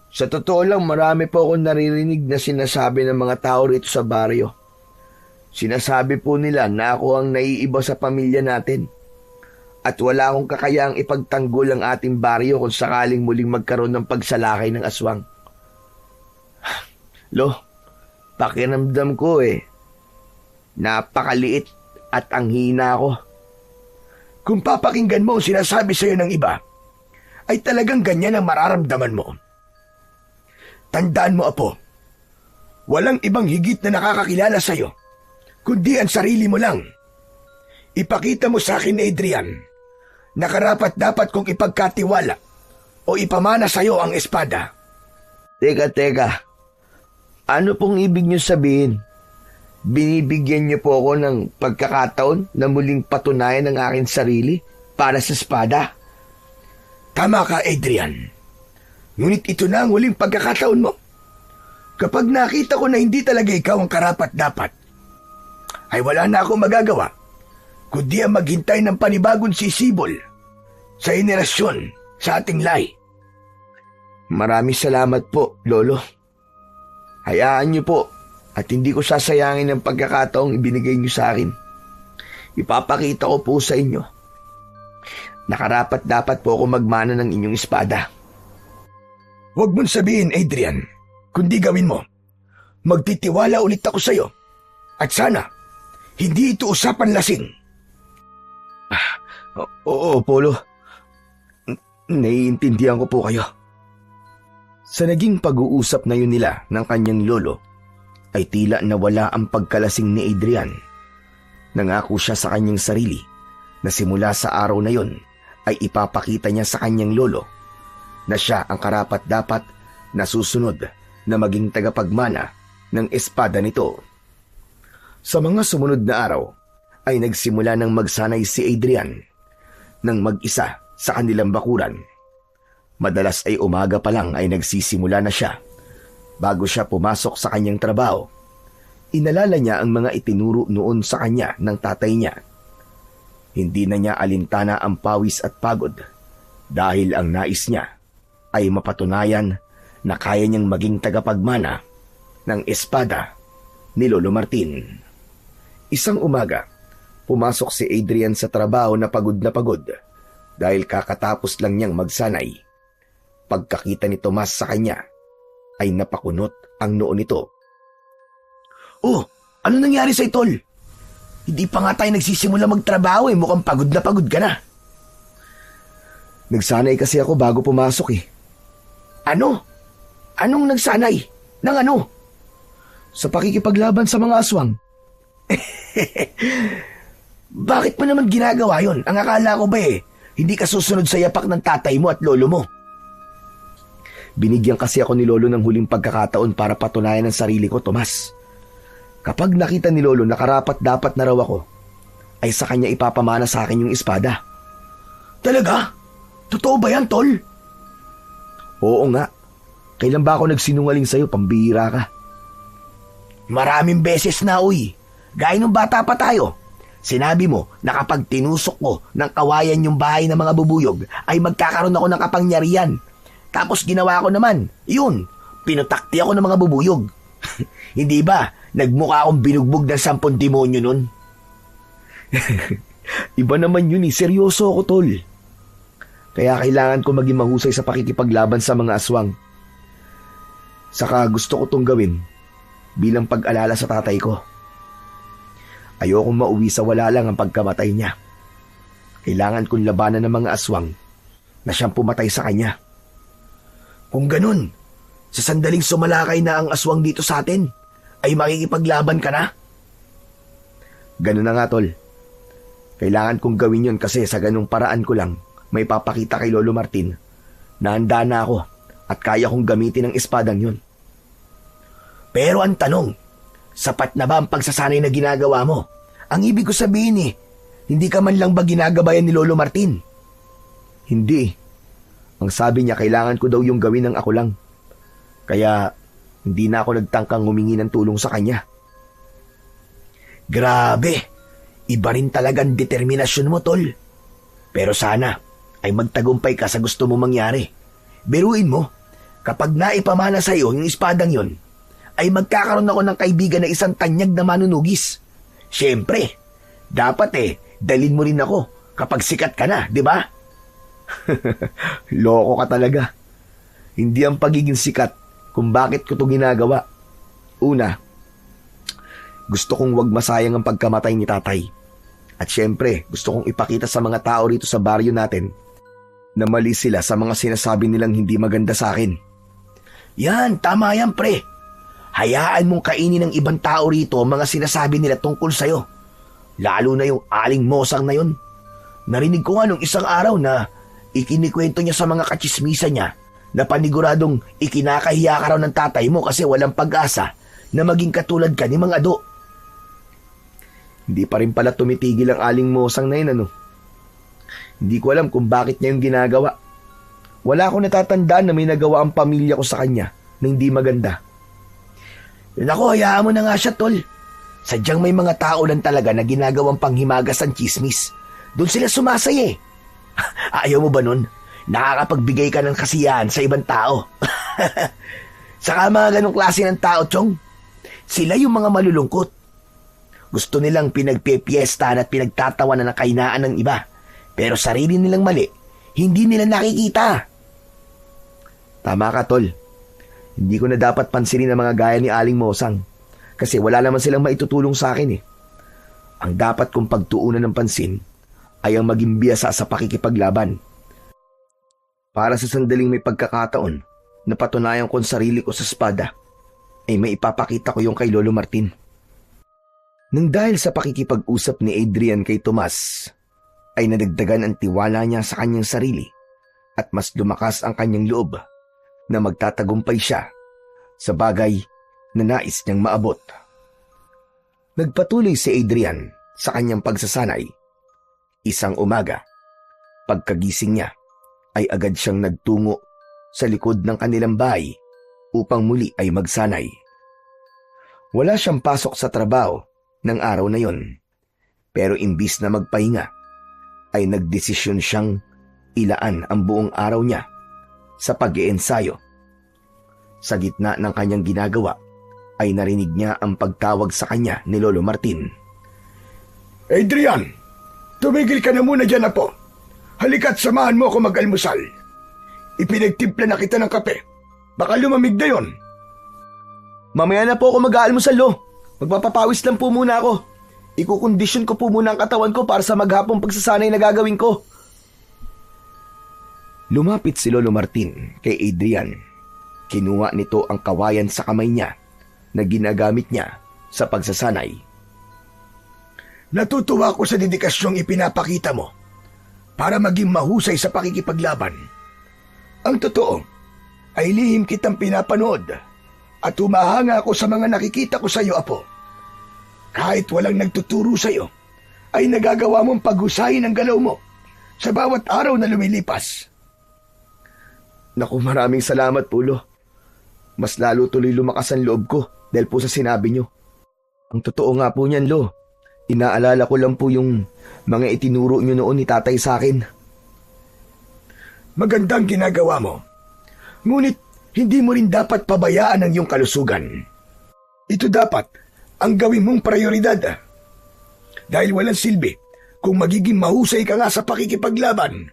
Sa totoo lang, marami po akong naririnig na sinasabi ng mga tao rito sa baryo. Sinasabi po nila na ako ang naiiba sa pamilya natin. At wala akong kakayaang ipagtanggol ang ating baryo kung sakaling muling magkaroon ng pagsalakay ng aswang. Lo, pakiramdam ko napakaliit at ang hina ko. Kung papakinggan mo ang sinasabi sa iyo ng iba, ay talagang ganyan ang mararamdaman mo. Tandaan mo, Apo, walang ibang higit na nakakakilala sa iyo, kundi ang sarili mo lang. Ipakita mo sa akin, Adrian, na karapat-dapat kong ipagkatiwala o ipamana sa iyo ang espada. Teka. Ano pong ibig niyo sabihin? Binibigyan niyo po ako ng pagkakataon na muling patunayan ang aking sarili para sa espada? Tama ka, Adrian. Ngunit ito na ang huling pagkakataon mo. Kapag nakita ko na hindi talaga ikaw ang karapat-dapat, ay wala na akong magagawa, kundi ang maghintay ng panibagong sisibol sa henerasyon sa ating lahi. Maraming salamat po, Lolo. Hayaan niyo po at hindi ko sasayangin ang pagkakataong ibinigay niyo sa akin. Ipapakita ko po sa inyo na karapat-dapat po ako magmana ng inyong espada. Huwag mong sabihin, Adrian, kundi gawin mo. Magtitiwala ulit ako sa iyo. At sana, hindi ito usapan lasing. Oo, Polo. Naiintindihan ko po kayo. Sa naging pag-uusap na yun nila ng kanyang lolo, ay tila nawala ang pagkalasing ni Adrian. Nangako siya sa kanyang sarili na simula sa araw na yon ay ipapakita niya sa kanyang lolo na siya ang karapat-dapat na susunod na maging tagapagmana ng espada nito. Sa mga sumunod na araw ay nagsimula ng magsanay si Adrian ng mag-isa sa kanilang bakuran. Madalas ay umaga pa lang ay nagsisimula na siya. Bago siya pumasok sa kanyang trabaho, inalala niya ang mga itinuro noon sa kanya ng tatay niya. Hindi na niya alintana ang pawis at pagod dahil ang nais niya ay mapatunayan na kaya niyang maging tagapagmana ng espada ni Lolo Martin. Isang umaga, pumasok si Adrian sa trabaho na pagod dahil kakatapos lang niyang magsanay. Pagkakita ni Tomas sa kanya, ay napakunot ang noo nito. Oh, ano nangyari sa'yo, Tol? Hindi pa nga tayo nagsisimula magtrabaho mukhang pagod ka na. Nagsanay kasi ako bago pumasok Ano? Anong nagsanay? Nang ano? Sa pakikipaglaban sa mga aswang. Bakit mo naman ginagawa yon? Ang akala ko ba hindi ka susunod sa yapak ng tatay mo at lolo mo? Binigyan kasi ako ni Lolo ng huling pagkakataon para patunayan ang sarili ko, Tomas. Kapag nakita ni Lolo na karapat-dapat na raw ako, ay sa kanya ipapamana sa akin yung espada. Talaga? Totoo ba yan, Tol? Oo nga. Kailan ba ako nagsinungaling sa'yo? Pambihira ka. Maraming beses na, uy. Gaya nung bata pa tayo. Sinabi mo na kapag tinusok ko ng kawayan yung bahay ng mga bubuyog, ay magkakaroon ako ng kapangyarihan. Tapos ginawa ko naman. Yun, pinutakti ako ng mga bubuyog. Hindi ba, nagmukha akong binugbog ng 10 demonyo nun? Iba naman yun seryoso ako, Tol. Kaya kailangan ko maging mahusay sa pakikipaglaban sa mga aswang. Saka gusto ko tong gawin bilang pag-alala sa tatay ko. Ayokong mauwi sa wala lang ang pagkamatay niya. Kailangan kong labanan ng mga aswang na siyang pumatay sa kanya. Kung ganun, sa sandaling sumalakay na ang aswang dito sa atin, ay makikipaglaban ka na? Ganun na nga, Tol. Kailangan kong gawin yon kasi sa ganung paraan ko lang may papakita kay Lolo Martin na handa na ako at kaya kong gamitin ang espadang yun. Pero ang tanong, sapat na ba ang pagsasanay na ginagawa mo? Ang ibig ko sabihin hindi ka man lang ba ginagabayan ni Lolo Martin? Hindi. Ang sabi niya, kailangan ko daw yung gawin ng ako lang. Kaya hindi na ako nagtangkang humingi ng tulong sa kanya. Grabe, iba rin talagang determinasyon mo, tol. Pero sana ay magtagumpay ka sa gusto mo mangyari. Biruin mo, kapag naipamana sa iyo yung espadang yon, ay magkakaroon ako ng kaibigan na isang tanyag na manunugis. Siyempre, dapat dalin mo rin ako kapag sikat ka na, di ba? Loko ka talaga. Hindi ang pagiging sikat kung bakit ko to ginagawa. Una, gusto kong wag masayang ang pagkamatay ni tatay. At syempre, gusto kong ipakita sa mga tao rito sa baryo natin na mali sila sa mga sinasabi nilang hindi maganda sa akin. Yan, tama yan, pre. Hayaan mong kainin ng ibang tao rito ang mga sinasabi nila tungkol sa'yo. Lalo na yung aling mosang na yun. Narinig ko nga nung isang araw na ikinikwento niya sa mga katsismisa niya na paniguradong ikinakahiya ka raw ng tatay mo kasi walang pag-asa na maging katulad ka ni Mang Ado. Hindi pa rin pala tumitigil ang aling mosang na yun, ano? Hindi ko alam kung bakit niya yung ginagawa. Wala akong natatandaan na may nagawa ang pamilya ko sa kanya na hindi maganda. Naku, hayaan mo na nga siya, tol. Sadyang may mga tao lang talaga na ginagawang panghimagas ang chismis. Doon sila sumasaya. Ayaw mo ba nun? Nakakapagbigay ka ng kasiyahan sa ibang tao. Saka mga ganong klase ng tao, Chong. Sila yung mga malulungkot. Gusto nilang pinagpepiestahan at pinagtatawanan ng kahinaan ng iba. Pero sarili nilang mali, hindi nila nakikita. Tama ka, tol. Hindi ko na dapat pansinin ang mga gaya ni Aling Mosang kasi wala naman silang maitutulong sa akin. Ang dapat kong pagtuunan ng pansin ay ang maging biyasa sa pakikipaglaban. Para sa sandaling may pagkakataon na patunayan ko ang sarili ko sa espada, ay may ipapakita ko yung kay Lolo Martin. Nang dahil sa pakikipag-usap ni Adrian kay Tomas, ay nadagdagan ang tiwala niya sa kanyang sarili at mas lumakas ang kanyang loob na magtatagumpay siya sa bagay na nais niyang maabot. Nagpatuloy si Adrian sa kanyang pagsasanay. Isang umaga, pagkagising niya, ay agad siyang nagtungo sa likod ng kanilang bahay upang muli ay magsanay. Wala siyang pasok sa trabaho ng araw na yon, pero imbis na magpahinga, ay nagdesisyon siyang ilaan ang buong araw niya sa pag-iensayo. Sa gitna ng kanyang ginagawa, ay narinig niya ang pagtawag sa kanya ni Lolo Martin. Adrian, tumigil ka na muna dyan, apo. Halika't samahan mo ako mag-almusal. Ipinagtimpla na kita ng kape. Baka lumamig na yon. Mamaya na po ako mag-aalmusal, Lo. Magpapapawis lang po muna ako. Ikukondisyon ko po muna ang katawan ko para sa maghapong pagsasanay na gagawin ko. Lumapit si Lolo Martin kay Adrian. Kinuha nito ang kawayan sa kamay niya na ginagamit niya sa pagsasanay. Natutuwa ko sa dedikasyong ipinapakita mo para maging mahusay sa pakikipaglaban. Ang totoo ay lihim kitang pinapanood at humahanga ako sa mga nakikita ko sa iyo, apo. Kahit walang nagtuturo sa iyo, ay nagagawa mong paghusayin ang galaw mo sa bawat araw na lumilipas. Naku, maraming salamat po, Lo. Mas lalo tuloy lumakas ang loob ko dahil po sa sinabi niyo. Ang totoo nga po niyan, Lo. Inaalala ko lang po yung mga itinuro niyo noon ni tatay sa akin. Magandang ginagawa mo. Ngunit hindi mo rin dapat pabayaan ang iyong kalusugan. Ito dapat ang gawin mong prioridad. Dahil walang silbi kung magiging mahusay ka nga sa pakikipaglaban,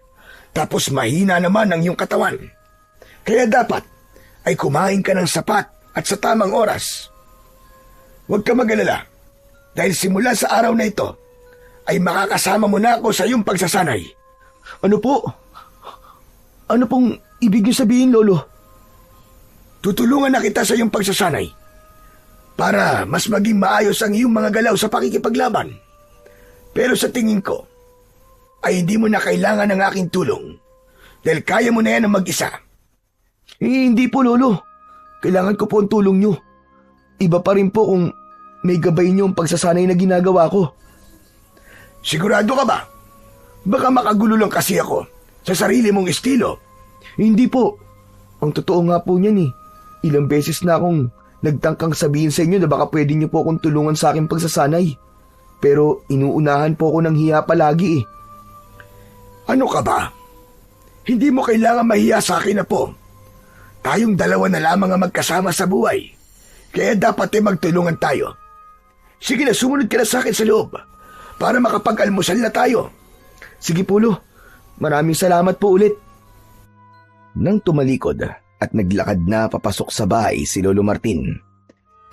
tapos mahina naman ang iyong katawan. Kaya dapat ay kumain ka ng sapat at sa tamang oras. Huwag ka mag-alala, dahil simula sa araw na ito, ay makakasama mo na ako sa iyong pagsasanay. Ano po? Ano pong ibig niyo sabihin, Lolo? Tutulungan na kita sa iyong pagsasanay para mas maging maayos ang iyong mga galaw sa pakikipaglaban. Pero sa tingin ko, ay hindi mo na kailangan ng aking tulong dahil kaya mo na yan ang mag-isa. Hindi po, Lolo. Kailangan ko po ang tulong nyo. Iba pa rin po kung may gabay nyo ang pagsasanay na ginagawa ko. Sigurado ka ba? Baka makagulo lang kasi ako sa sarili mong estilo. Hindi po. Ang totoo nga po niyan eh. Ilang beses na akong nagtangkang sabihin sa inyo na baka pwede niyo po akong tulungan sa aking pagsasanay. Pero inuunahan po ako ng hiya palagi eh. Ano ka ba? Hindi mo kailangan mahiya sa akin na po. Tayong dalawa na lamang ang magkasama sa buhay. Kaya dapat magtulungan tayo. Sige na, sumunod ka na sa akin sa loob para makapag-almusal na tayo. Sige po, Lo. Maraming salamat po ulit. Nang tumalikod at naglakad na papasok sa bahay si Lolo Martin,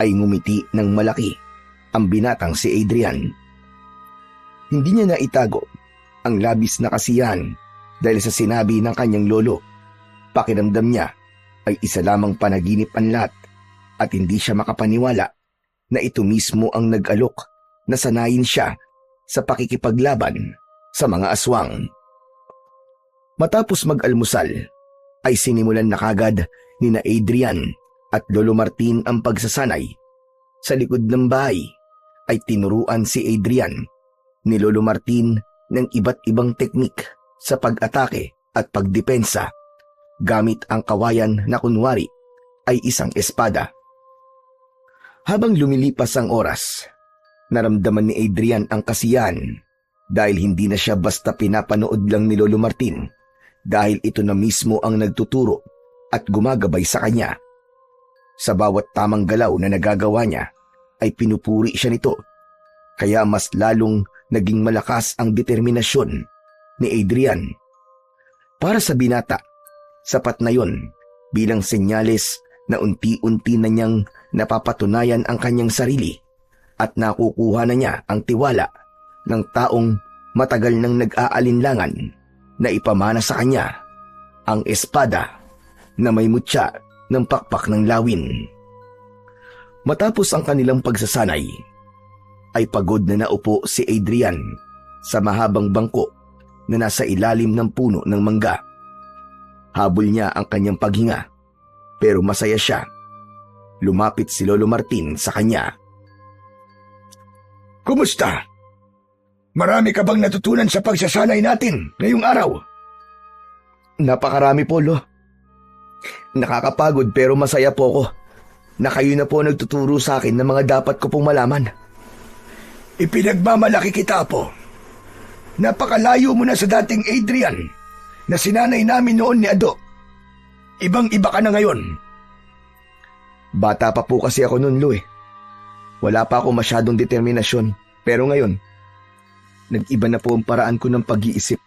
ay ngumiti ng malaki ang binatang si Adrian. Hindi niya naitago ang labis na kasiyahan dahil sa sinabi ng kanyang lolo. Pakiramdam niya ay isa lamang panaginip ang lahat at hindi siya makapaniwala na ito mismo ang nag-alok na sanayin siya sa pakikipaglaban sa mga aswang. Matapos mag-almusal, ay sinimulan na kagad ni na Adrian at Lolo Martin ang pagsasanay. Sa likod ng bahay ay tinuruan si Adrian ni Lolo Martin ng iba't ibang teknik sa pag-atake at pagdepensa gamit ang kawayan na kunwari ay isang espada. Habang lumilipas ang oras, naramdaman ni Adrian ang kasiyahan dahil hindi na siya basta pinapanood lang ni Lolo Martin dahil ito na mismo ang nagtuturo at gumagabay sa kanya. Sa bawat tamang galaw na nagagawa niya ay pinupuri siya nito, kaya mas lalong naging malakas ang determinasyon ni Adrian. Para sa binata, sapat na yon bilang senyales na unti-unti na niyang napapatunayan ang kanyang sarili at nakukuha na niya ang tiwala ng taong matagal nang nag-aalinlangan na ipamana sa kanya ang espada na may mutya ng pakpak ng lawin. Matapos ang kanilang pagsasanay, ay pagod na naupo si Adrian sa mahabang bangko na nasa ilalim ng puno ng mangga. Habol niya ang kanyang paghinga, pero masaya siya. Lumapit si Lolo Martin sa kanya. Kumusta? Marami ka bang natutunan sa pagsasanay natin ngayong araw? Napakarami po, Lo. Nakakapagod pero masaya po ako na kayo na po nagtuturo sa akin ng mga dapat ko pong malaman. Ipinagmamalaki kita, Apo. Napakalayo mo na sa dating Adrian na sinanay namin noon ni Ado. Ibang-iba ka na ngayon. Bata pa po kasi ako noon, Lo eh. Wala pa ako masyadong determinasyon, pero ngayon, nag-iba na po ang paraan ko ng pag-iisip.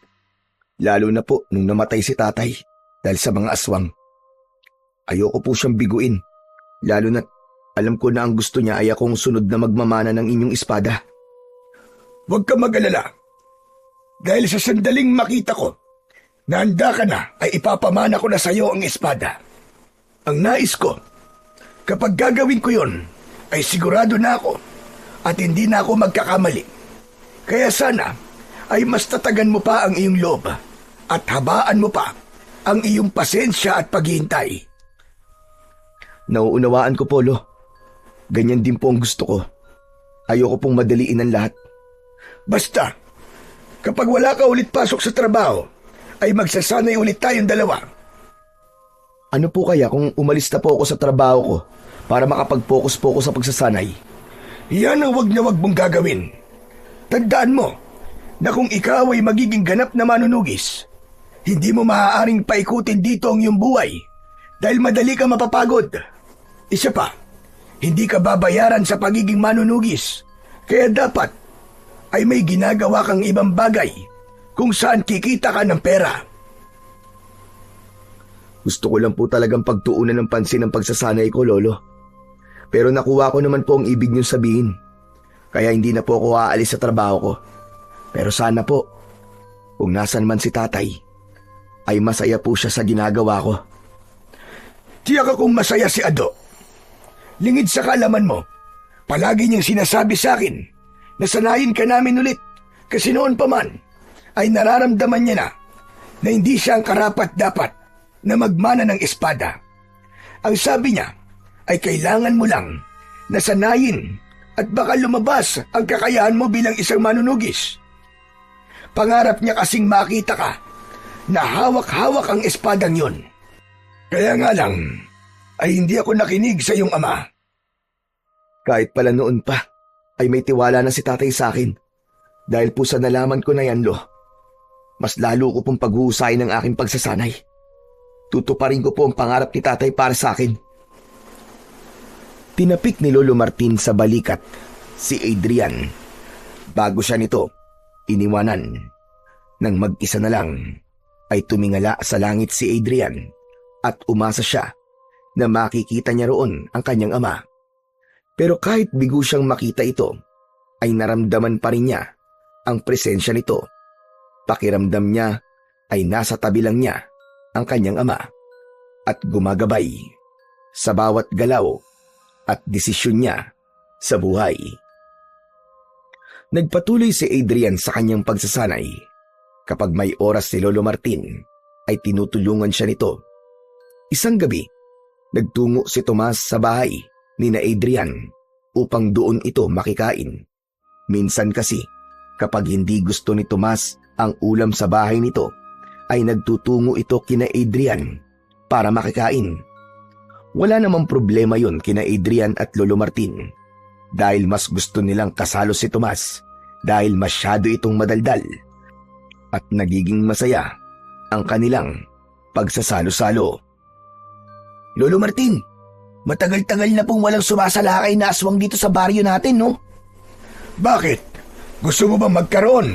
Lalo na po nung namatay si tatay dahil sa mga aswang. Ayoko po siyang biguin, lalo na alam ko na ang gusto niya ay akong sunod na magmamana ng inyong espada. Huwag ka mag-alala. Dahil sa sandaling makita ko na handa ka na ay ipapamana ko na sa iyo ang espada. Ang nais ko, kapag gagawin ko yon, ay sigurado na ako at hindi na ako magkakamali. Kaya sana ay mas tatagan mo pa ang iyong loob at habaan mo pa ang iyong pasensya at paghihintay. Nauunawaan ko po, Lo. Ganyan din po ang gusto ko. Ayoko pong madaliin ang lahat. Basta, kapag wala ka ulit pasok sa trabaho, ay magsasanay ulit tayong dalawa. Ano po kaya kung umalis na po ako sa trabaho ko para makapag-focus po ako sa pagsasanay? Yan ang wag na wag mong gagawin. Tandaan mo na kung ikaw ay magiging ganap na manunugis, hindi mo maaaring paikutin dito ang iyong buhay dahil madali ka mapapagod. Isa pa, hindi ka babayaran sa pagiging manunugis, kaya dapat ay may ginagawa kang ibang bagay kung saan kikita ka ng pera. Gusto ko lang po talagang pagtuunan ng pansin ang pagsasanay ko, Lolo. Pero nakuha ko naman po ang ibig niyong sabihin. Kaya hindi na po ako aalis sa trabaho ko. Pero sana po, kung nasan man si tatay, ay masaya po siya sa ginagawa ko. Tiyak akong masaya si Ado. Lingid sa kaalaman mo, palagi niyang sinasabi sa akin na sanayin ka namin ulit kasi noon pa man ay nararamdaman niya na hindi siya ang karapat-dapat na magmana ng espada. Ang sabi niya ay kailangan mo lang nasanayin at baka lumabas ang kakayahan mo bilang isang manunugis. Pangarap niya kasing makita ka na hawak-hawak ang espadang yon. Kaya nga lang ay hindi ako nakinig sa iyong ama. Kahit pala noon pa, ay may tiwala na si tatay sa akin. Dahil po sa nalaman ko na yan, Lo, mas lalo ko pong paghuhusayin ang aking pagsasanay. Tutuparin ko po ang pangarap ni tatay para sa akin. Tinapik ni Lolo Martin sa balikat si Adrian. Bago siya nito iniwanan. Nang mag-isa na lang ay tumingala sa langit si Adrian at umasa siya na makikita niya roon ang kanyang ama. Pero kahit bigo siyang makita ito, ay naramdaman pa rin niya ang presensya nito. Pakiramdam niya ay nasa tabi lang niya ang kanyang ama at gumagabay sa bawat galaw at desisyon niya sa buhay. Nagpatuloy si Adrian sa kanyang pagsasanay. Kapag may oras si Lolo Martin, ay tinutulungan siya nito. Isang gabi, nagtungo si Tomas sa bahay ni na Adrian upang doon ito makikain. Minsan kasi, kapag hindi gusto ni Tomas ang ulam sa bahay nito, ay nagtutungo ito kina Adrian para makikain. Wala namang problema yon kina Adrian at Lolo Martin dahil mas gusto nilang kasalo si Tomas dahil masyado itong madaldal at nagiging masaya ang kanilang pagsasalo-salo. Lolo Martin, matagal-tagal na pong walang sumasalakay na aswang dito sa baryo natin, no? Bakit? Gusto mo bang magkaroon?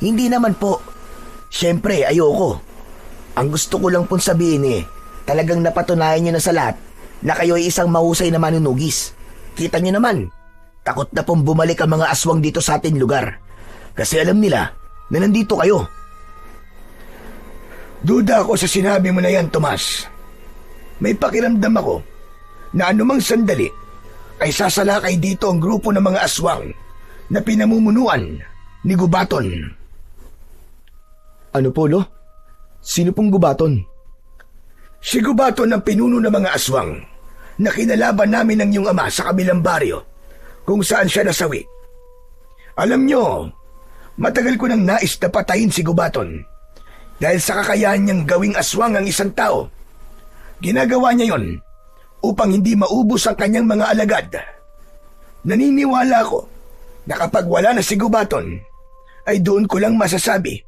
Hindi naman po. Siyempre, ayoko. Ang gusto ko lang pong sabihin talagang napatunayan nyo na sa lahat na kayo ay isang mahusay na manunugis. Kita nyo naman, takot na pong bumalik ang mga aswang dito sa ating lugar. Kasi alam nila na nandito kayo. Duda ako sa sinabi mo na yan, Tomas. May pakiramdam ako na anumang sandali ay sasalakay dito ang grupo ng mga aswang na pinamumunuan ni Gubaton. Ano po, Lo? Sino pong Gubaton? Si Gubaton ang pinuno ng mga aswang na kinalaban namin ng iyong ama sa kabilang baryo kung saan siya nasawi. Alam nyo, matagal ko nang nais na patayin si Gubaton dahil sa kakayahan niyang gawing aswang ang isang tao. Ginagawa niya yon upang hindi maubos ang kanyang mga alagad. Naniniwala ako na kapag wala na si Gubaton, ay doon ko lang masasabi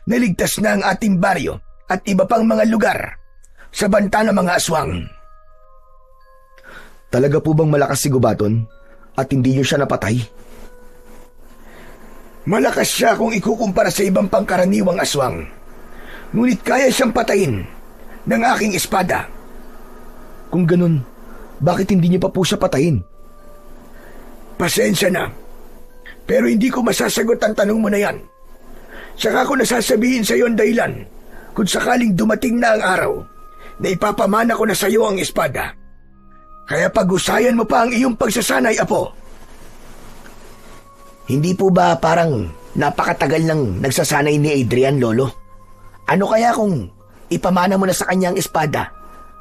na ligtas na ang ating baryo at iba pang mga lugar sa banta ng mga aswang. Talaga po bang malakas si Gubaton at hindi niyo siya napatay? Malakas siya kung ikukumpara sa ibang pangkaraniwang aswang. Ngunit kaya siyang patayin ng aking espada. Kung ganun, bakit hindi niyo pa po siya patayin? Pasensya na, pero hindi ko masasagot ang tanong mo na yan. Saka ko nasasabihin sa iyo ang dahilan kung sakaling dumating na ang araw na ipapamana ko na sa iyo ang espada. Kaya pag-usayan mo pa ang iyong pagsasanay, Apo. Hindi po ba parang napakatagal nang nagsasanay ni Adrian, Lolo? Ano kaya kung ipamana mo na sa kanyang espada?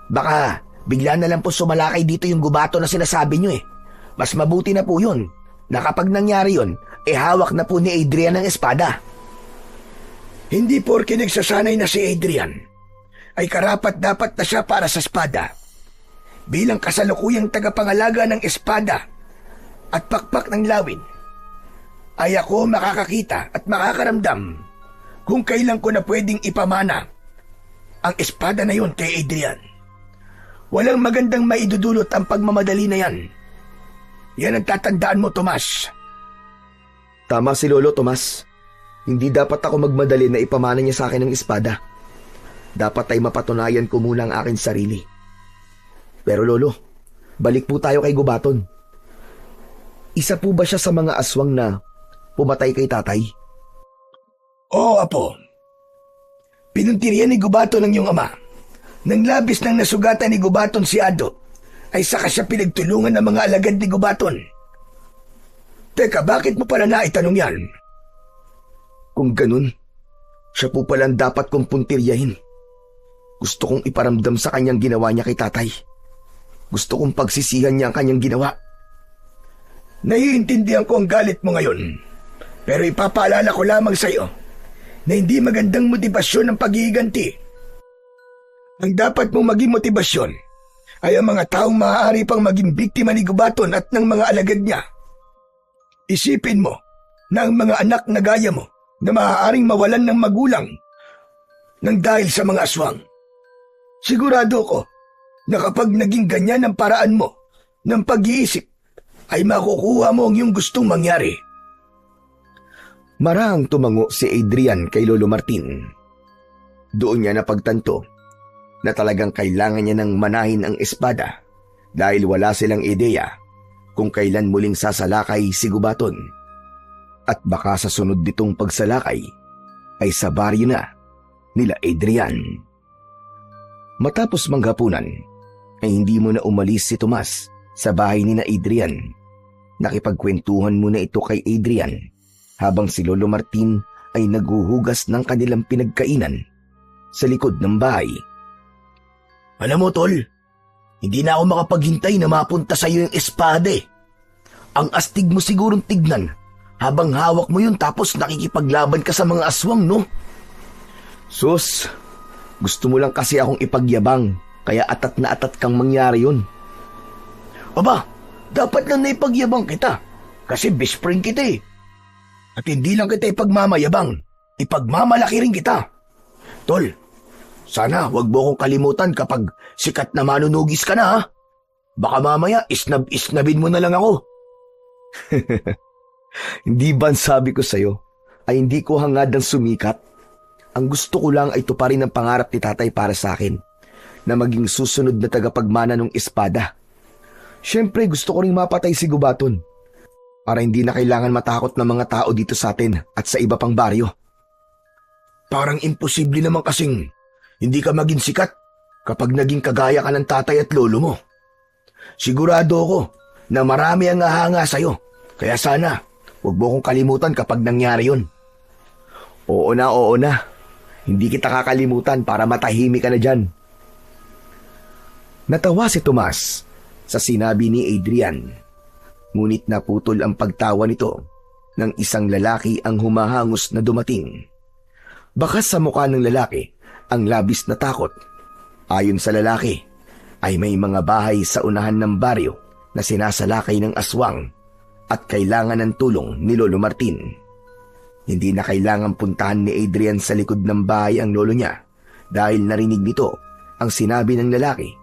Baka bigla na lang po sumalakay dito yung Gubaton na sinasabi nyo Mas mabuti na po yun na kapag nangyari yun, hawak na po ni Adrian ang espada. Hindi porke nagsasanay na si Adrian ay karapat-dapat na siya para sa espada. Bilang kasalukuyang tagapangalaga ng espada at pakpak ng lawin, ay ako makakakita at makakaramdam kung kailan ko na pwedeng ipamana ang espada na yun kay Adrian. Walang magandang maidudulot ang pagmamadali na yan. Yan ang tatandaan mo, Tomas. Tama si Lolo, Tomas. Hindi dapat ako magmadali na ipamana niya sa akin ng espada. Dapat ay mapatunayan ko muna ang aking sarili. Pero Lolo, balik po tayo kay Gubaton. Isa po ba siya sa mga aswang na pumatay kay tatay? Oo, Apo. Pinuntirian ni Gubaton ng iyong ama. Nang labis nang nasugatan ni Gubaton si Ado, ay saka siya pinagtulungan ng mga alagad ni Gubaton. Teka, bakit mo pala naitanong yan? Kung ganun, siya po palang dapat kong puntiryahin. Gusto kong iparamdam sa kanyang ginawa niya kay tatay. Gusto kong pagsisihan niya ang kanyang ginawa. Naiintindihan ko ang galit mo ngayon. Pero ipapaalala ko lamang sa iyo na hindi magandang motibasyon ang paghihiganti. Ang dapat mong maging motibasyon ay ang mga taong maaari pang maging biktima ni Gubaton at ng mga alagad niya. Isipin mo na ang mga anak na gaya mo na maaaring mawalan ng magulang nang dahil sa mga aswang. Sigurado ko na kapag naging ganyan ang paraan mo ng pag-iisip, ay makukuha mo ang iyong gustong mangyari. Marahang tumango si Adrian kay Lolo Martin. Doon niya napagtanto na talagang kailangan niya nang manahin ang espada dahil wala silang ideya kung kailan muling sasalakay si Gubaton. At baka sa sunod nitong pagsalakay ay sa baryo na nila Adrian. Matapos manghapunan ay hindi mo na umalis si Tomas sa bahay ni na Adrian. Nakipagkwentuhan muna ito kay Adrian habang si Lolo Martin ay naghuhugas ng kanilang pinagkainan sa likod ng bahay. Alam mo, Tol, hindi na ako makapaghintay na mapunta sa iyo yung espada eh. Ang astig mo sigurong tignan habang hawak mo yun tapos nakikipaglaban ka sa mga aswang, no? Sus, gusto mo lang kasi akong ipagyabang kaya atat na atat kang mangyari yun. Aba, dapat lang na ipagyabang kita kasi best friend kita eh. At hindi lang kita ipagmamayabang, ipagmamalaki rin kita. Tol, sana wag mo akong kalimutan kapag sikat na manunugis ka na ha. Baka mamaya isnabin mo na lang ako. Hindi ba sabi ko sa'yo ay hindi ko hangad ang sumikat? Ang gusto ko lang ay tuparin ang pangarap ni tatay para sa akin na maging susunod na tagapagmana ng espada. Siyempre gusto ko ring mapatay si Gubaton para hindi na kailangan matakot ng mga tao dito sa atin at sa iba pang baryo. Parang imposible naman kasing hindi ka maging sikat kapag naging kagaya ka ng tatay at lolo mo. Sigurado ako na marami ang hahanga sa'yo. Kaya sana, huwag mo kong kalimutan kapag nangyari yun. Oo na. Hindi kita kakalimutan para matahimik ka na dyan. Natawa si Tomas sa sinabi ni Adrian. Ngunit naputol ang pagtawa nito ng isang lalaki ang humahangos na dumating. Bakas sa mukha ng lalaki ang labis na takot. Ayon sa lalaki, ay may mga bahay sa unahan ng baryo na sinasalakay ng aswang at kailangan ng tulong ni Lolo Martin. Hindi na kailangan puntahan ni Adrian sa likod ng bahay ang lolo niya dahil narinig nito ang sinabi ng lalaki.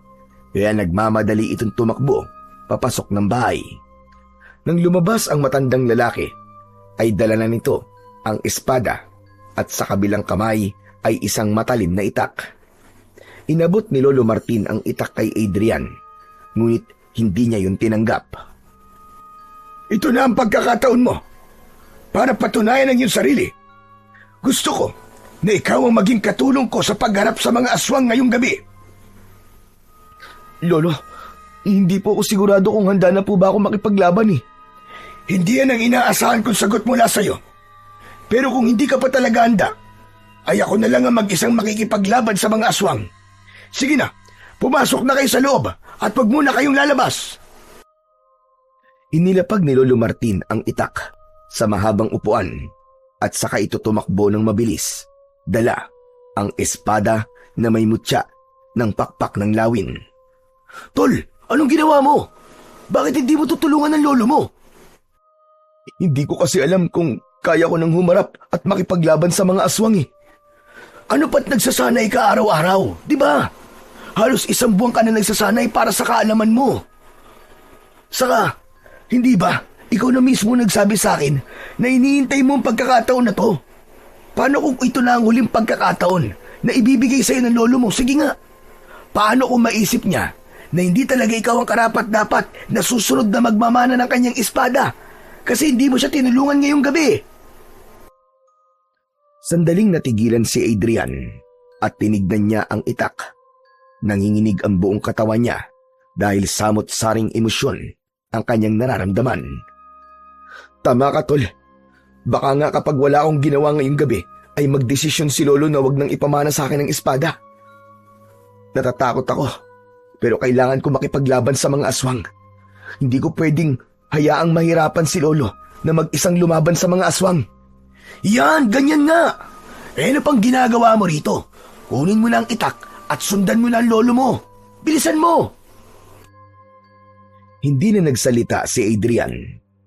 Kaya nagmamadali itong tumakbo papasok ng bahay. Nang lumabas ang matandang lalaki, ay dala na nito ang espada at sa kabilang kamay ay isang matalim na itak. Inabot ni Lolo Martin ang itak kay Adrian, ngunit hindi niya yun tinanggap. Ito na ang pagkakataon mo para patunayan ang iyong sarili. Gusto ko na ikaw ang maging katulong ko sa pagharap sa mga aswang ngayong gabi. Lolo, hindi po ako sigurado kung handa na po ba ako makipaglaban eh. Hindi yan ang inaasahan kong sagot mula sa'yo. Pero kung hindi ka pa talaga handa, ay ako na lang ang mag-isang makikipaglaban sa mga aswang. Sige na, pumasok na kayo sa loob at wag muna kayong lalabas. Inilapag ni Lolo Martin ang itak sa mahabang upuan at saka ito tumakbo ng mabilis. Dala ang espada na may mutya ng pakpak ng lawin. Tol, anong ginawa mo? Bakit hindi mo tutulungan ng lolo mo? Hindi ko kasi alam kung kaya ko nang humarap at makipaglaban sa mga aswang eh. Ano pa't nagsasanay ka araw-araw, di ba? Halos 1 buwan ka na nagsasanay para sa kaalaman mo. Saka, hindi ba, ikaw na mismo nagsabi sa akin na iniintay mo ang pagkakataon na to? Paano kung ito na ang huling pagkakataon na ibibigay sa'yo ng lolo mo? Sige nga, paano kung maisip niya na hindi talaga ikaw ang karapat-dapat na susunod na magmamana ng kanyang espada kasi hindi mo siya tinulungan ngayong gabi? Sandaling natigilan si Adrian at tinignan niya ang itak. Nanginginig ang buong katawan niya dahil samot-saring emosyon ang kanyang nararamdaman. Tama ka, Tol. Baka nga kapag wala akong ginawa ngayong gabi ay magdesisyon si Lolo na wag nang ipamana sa akin ng espada. Natatakot ako, pero kailangan ko makipaglaban sa mga aswang. Hindi ko pwedeng hayaang mahirapan si Lolo na mag-isang lumaban sa mga aswang. Yan, ganyan nga. Ano pang ginagawa mo rito? Kunin mo na ang itak at sundan mo na ang lolo mo. Bilisan mo! Hindi na nagsalita si Adrian.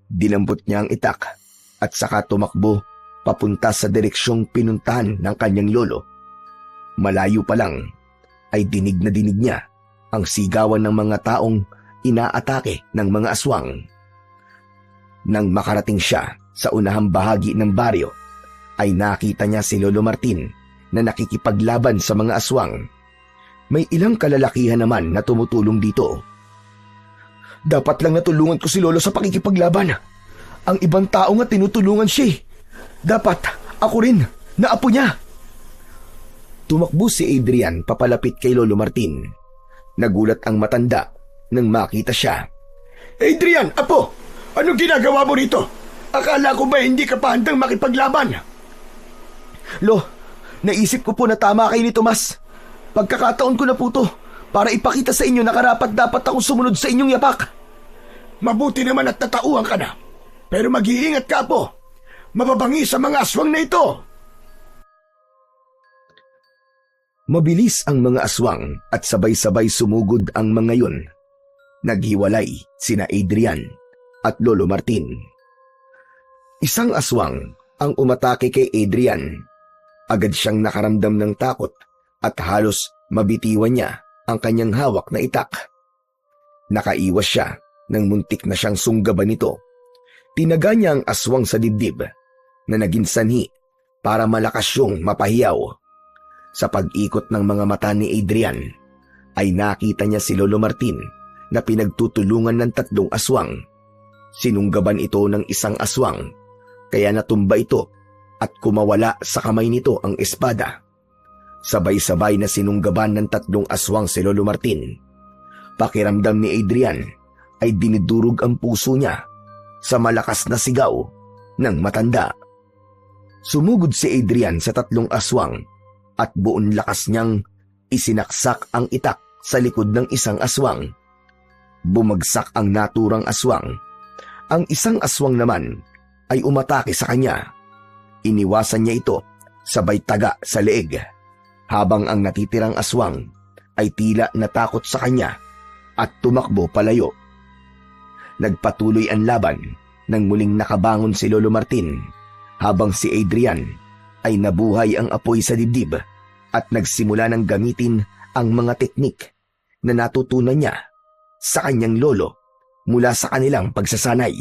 Dinampot niya ang itak at saka tumakbo papunta sa direksyong pinuntahan ng kanyang lolo. Malayo pa lang ay dinig na dinig niya ang sigawan ng mga taong inaatake ng mga aswang. Nang makarating siya sa unahang bahagi ng baryo, ay nakita niya si Lolo Martin na nakikipaglaban sa mga aswang. May ilang kalalakihan naman na tumutulong dito. Dapat lang natulungan ko si Lolo sa pakikipaglaban. Ang ibang tao nga tinutulungan siya. Dapat ako rin na apo niya. Tumakbo si Adrian papalapit kay Lolo Martin. Nagulat ang matanda nang makita siya. Adrian, apo! Anong ginagawa mo rito? Akala ko ba hindi ka pa handang makipaglaban? Lo, naisip ko po na tama kayo ni Tomas. Pagkakataon ko na po to para ipakita sa inyo na karapat-dapat akong sumunod sa inyong yapak. Mabuti naman at natauhan ka na. Pero mag-iingat ka, apo. Mababangi sa mga aswang na ito. Mabilis ang mga aswang at sabay-sabay sumugod ang mga yun. Naghiwalay sina Adrian at Lolo Martin. Isang aswang ang umatake kay Adrian. Agad siyang nakaramdam ng takot at halos mabitiwan niya ang kanyang hawak na itak. Nakaiwas siya nang muntik na siyang sunggaban nito. Tinaga niya ang aswang sa dibdib na naging sanhi para malakas siyang mapahiyaw. Sa pag-ikot ng mga mata ni Adrian, ay nakita niya si Lolo Martin na pinagtutulungan ng 3 aswang. Sinunggaban ito ng isang aswang, kaya natumba ito at kumawala sa kamay nito ang espada. Sabay-sabay na sinunggaban ng 3 aswang si Lolo Martin. Pakiramdam ni Adrian ay dinidurog ang puso niya sa malakas na sigaw ng matanda. Sumugod si Adrian sa 3 aswang at buong lakas niyang isinaksak ang itak sa likod ng isang aswang. Bumagsak ang naturang aswang. Ang isang aswang naman ay umatake sa kanya. Iniwasan niya ito sabay taga sa leeg, habang ang natitirang aswang ay tila natakot sa kanya at tumakbo palayo. Nagpatuloy ang laban nang muling nakabangon si Lolo Martin, habang si Adrian ay nabuhay ang apoy sa dibdib at nagsimula ng gamitin ang mga teknik na natutunan niya sa kanyang lolo mula sa kanilang pagsasanay.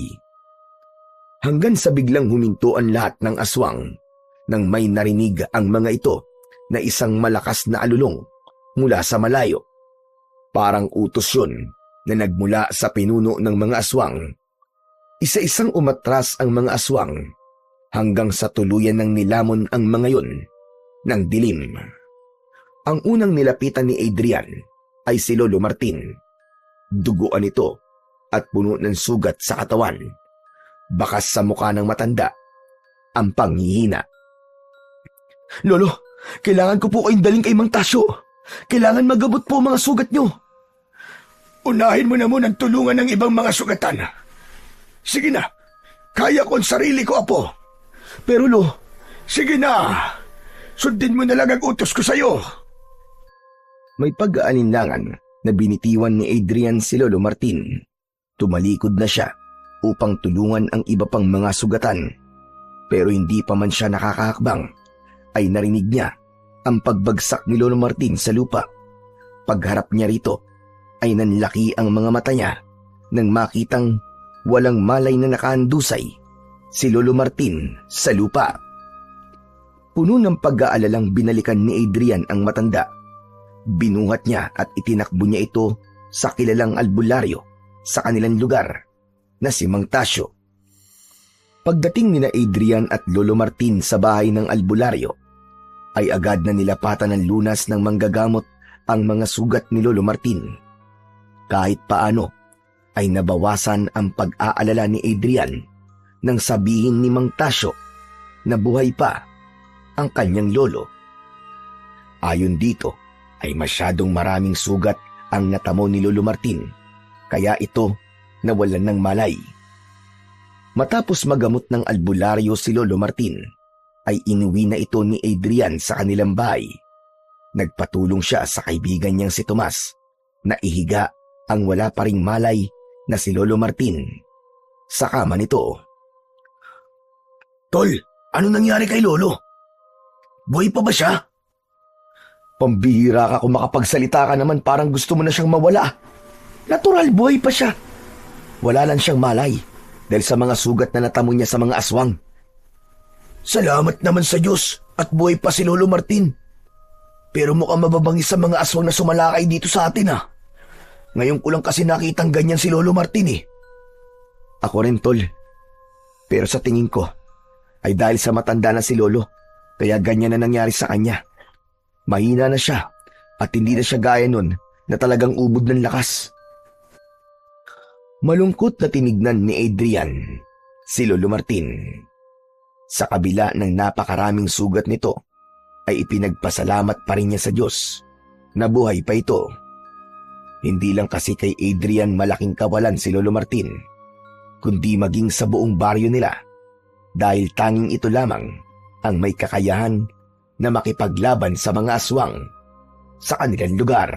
Hanggang sa biglang huminto ang lahat ng aswang nang may narinig ang mga ito na isang malakas na alulong mula sa malayo. Parang utos yun na nagmula sa pinuno ng mga aswang. Isa-isang umatras ang mga aswang hanggang sa tuluyan ng nilamon ang mga yun ng dilim. Ang unang nilapitan ni Adrian ay si Lolo Martin. Duguan ito at puno ng sugat sa katawan. Bakas sa mukha ng matanda ang panghihina. Lolo, kailangan ko po kayong daling kay Mang Tasyo. Kailangan magabot po mga sugat nyo. Unahin mo na munang tulungan ng ibang mga sugatan. Sige na, kaya ko ang sarili ko, apo. Pero Lo, sige na, sundin mo na lang ang utos ko sa'yo. May pag-aalinlangan na binitiwan ni Adrian si Lolo Martin. Tumalikod na siya upang tulungan ang iba pang mga sugatan. Pero hindi pa man siya nakakahakbang, ay narinig niya ang pagbagsak ni Lolo Martin sa lupa. Pagharap niya rito, ay nanlaki ang mga mata niya nang makitang walang malay na nakahandusay si Lolo Martin sa lupa. Puno ng pag-aalalang binalikan ni Adrian ang matanda. Binuhat niya at itinakbo niya ito sa kilalang albularyo sa kanilang lugar na si Mang Tasyo. Pagdating ni na Adrian at Lolo Martin sa bahay ng albularyo, ay agad na nilapatan ng lunas ng manggagamot ang mga sugat ni Lolo Martin. Kahit paano ay nabawasan ang pag-aalala ni Adrian nang sabihin ni Mang Tasyo na buhay pa ang kanyang lolo. Ayon dito, ay masyadong maraming sugat ang natamo ni Lolo Martin, kaya ito nawalan ng malay. Matapos magamot ng albularyo si Lolo Martin, ay inuwi na ito ni Adrian sa kanilang bahay. Nagpatulong siya sa kaibigan niyang si Tomas na ihiga ang wala pa ring malay na si Lolo Martin sa kama nito. Tol, ano nangyari kay Lolo? Buhay pa ba siya? Pambihira ka kung makapagsalita ka naman, parang gusto mo na siyang mawala. Natural, buhay pa siya. Wala lang siyang malay dahil sa mga sugat na natamo niya sa mga aswang. Salamat naman sa Diyos at buhay pa si Lolo Martin. Pero mukhang mababangis sa mga aswang na sumalakay dito sa atin Ngayon ko lang kasi nakitang ganyan si Lolo Martin Ako rin, Tol. Pero sa tingin ko, ay dahil sa matanda na si Lolo, kaya ganyan na nangyari sa kanya. Mahina na siya at hindi na siya gaya nun na talagang ubod ng lakas. Malungkot na tinignan ni Adrian si Lolo Martin. Sa kabila ng napakaraming sugat nito, ay ipinagpasalamat pa rin niya sa Diyos na buhay pa ito. Hindi lang kasi kay Adrian malaking kawalan si Lolo Martin, kundi maging sa buong baryo nila, dahil tanging ito lamang ang may kakayahan na makipaglaban sa mga aswang sa kanilang lugar.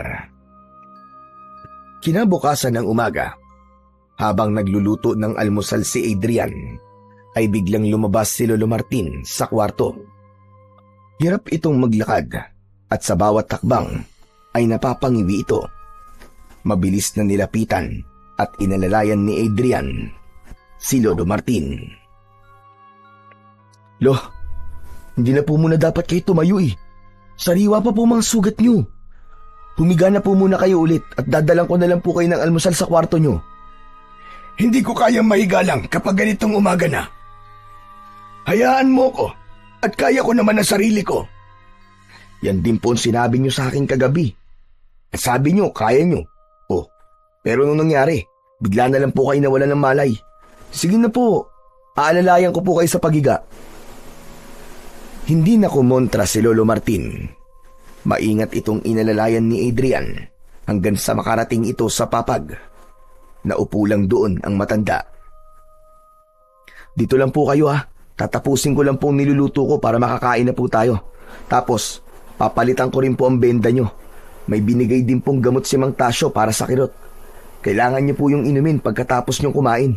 Kinabukasan ng umaga, habang nagluluto ng almusal si Adrian, ay biglang lumabas si Lolo Martin sa kwarto. Hirap itong maglakad at sa bawat takbang ay napapangiwi ito. Mabilis na nilapitan at inalalayan ni Adrian si Lolo Martin. Lo, hindi na po muna dapat kayo tumayo Sariwa pa po mga sugat nyo. Humiga na po muna kayo ulit at dadalang ko na lang po kayo ng almusal sa kwarto nyo. Hindi ko kayang mahiga lang kapag ganitong umaga na. Hayaan mo ko at kaya ko naman ang sarili ko. Yan din po ang sinabi nyo sa akin kagabi. At sabi nyo, kaya nyo. Pero nung nangyari, bigla na lang po kayo nawalan ng malay. Sige na po, aalalayan ko po kayo sa pagiga. Hindi na kumontra si Lolo Martin. Maingat itong inalalayan ni Adrian hanggang sa makarating ito sa papag. Naupo lang doon ang matanda. Dito lang po kayo Tatapusin ko lang po niluluto ko para makakain na po tayo. Tapos, papalitan ko rin po ang benda nyo. May binigay din pong gamot si Mang Tasyo para sa kirot. Kailangan niyo po yung inumin pagkatapos nyong kumain.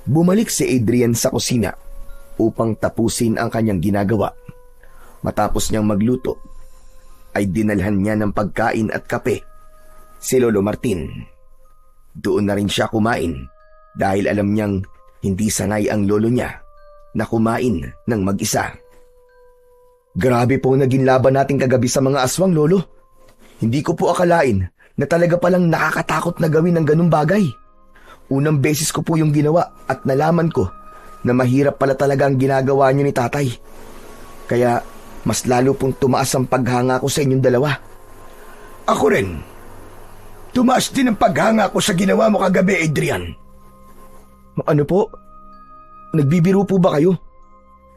Bumalik si Adrian sa kusina upang tapusin ang kanyang ginagawa. Matapos niyang magluto, ay dinalhan niya ng pagkain at kape si Lolo Martin. Doon na rin siya kumain dahil alam niyang hindi sanay ang lolo niya na kumain ng mag-isa. Grabe po naging laban natin kagabi sa mga aswang, Lolo. Hindi ko po akalain na talaga palang nakakatakot na gawin ng ganung bagay. Unang beses ko po yung ginawa at nalaman ko na mahirap pala talaga ang ginagawa niyo ni tatay. Kaya mas lalo pong tumaas ang paghanga ko sa inyong dalawa. Ako rin. Tumaas din ang paghanga ko sa ginawa mo kagabi, Adrian. Ano po? Nagbibiro po ba kayo?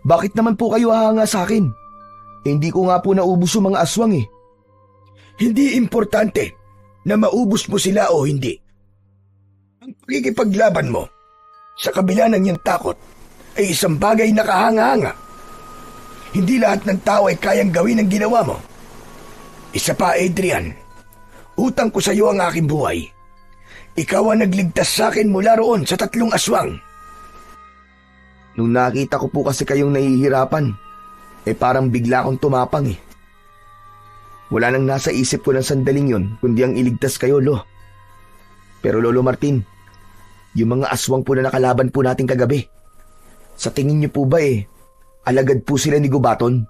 Bakit naman po kayo hahanga sa akin? Hindi ko nga po naubos yung mga aswang Hindi importante na maubos mo sila o hindi. Ang pakikipaglaban mo sa kabila ng iyong takot ay isang bagay na kahanga-hanga. Hindi lahat ng tao ay kayang gawin ang ginawa mo. Isa pa, Adrian, utang ko sa iyo ang aking buhay. Ikaw ang nagligtas sa akin mula roon sa 3 aswang. Nung nakita ko po kasi kayong nahihirapan, parang bigla akong tumapang Wala nang nasa isip ko ng sandaling yon kundi ang iligtas kayo, Lo. Pero Lolo Martin, yung mga aswang po na nakalaban po natin kagabi, sa tingin niyo po ba alagad po sila ni Gubaton?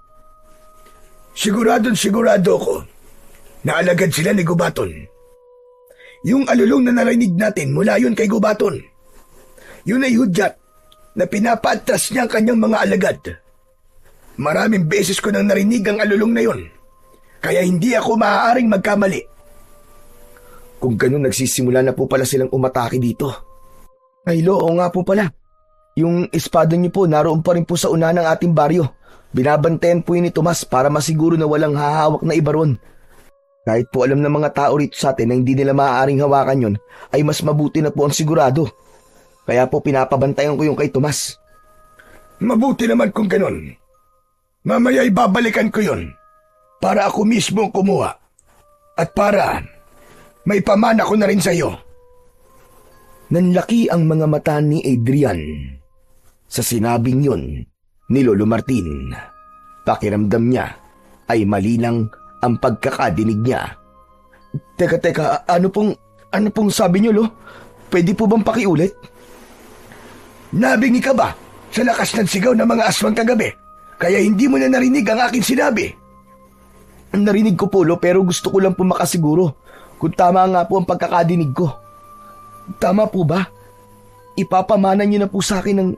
Sigurado ko na alagad sila ni Gubaton. Yung alulong na narinig natin mula yun kay Gubaton. Yun ay hudyat na pinapaatras niya ang kanyang mga alagad. Maraming beses ko nang narinig ang alulong na yun. Kaya hindi ako maaaring magkamali. Kung ganun, nagsisimula na po pala silang umatake dito. Ay, Lo, oo nga po pala. Yung espada niyo po naroon pa rin po sa una ng ating baryo. Binabantayan po yun ni Tomas para masiguro na walang hahawak na iba ron. Kahit po alam ng mga tao rito sa atin na hindi nila maaaring hawakan yon, ay mas mabuti na po ang sigurado. Kaya po pinapabantayan ko yung kay Tomas. Mabuti naman kung ganon. Mamaya ibabalikan ko yon para ako mismo ang kumuha at para may pamana ko na rin sa iyo. Nanlaki ang mga mata ni Adrian sa sinabing yun ni Lolo Martin. Pakiramdam niya ay malinang ang pagkakadinig niya. Teka, ano pong sabi niyo, Lo? Pwede po bang pakiulit? Nabingi ka ba sa lakas ng sigaw ng mga aswang kagabi? Kaya hindi mo na narinig ang aking sinabi. Narinig ko po, Lo, pero gusto ko lang po makasiguro kung tama nga po ang pagkakadinig ko. Tama po ba? Ipapamana niyo na po sa akin ng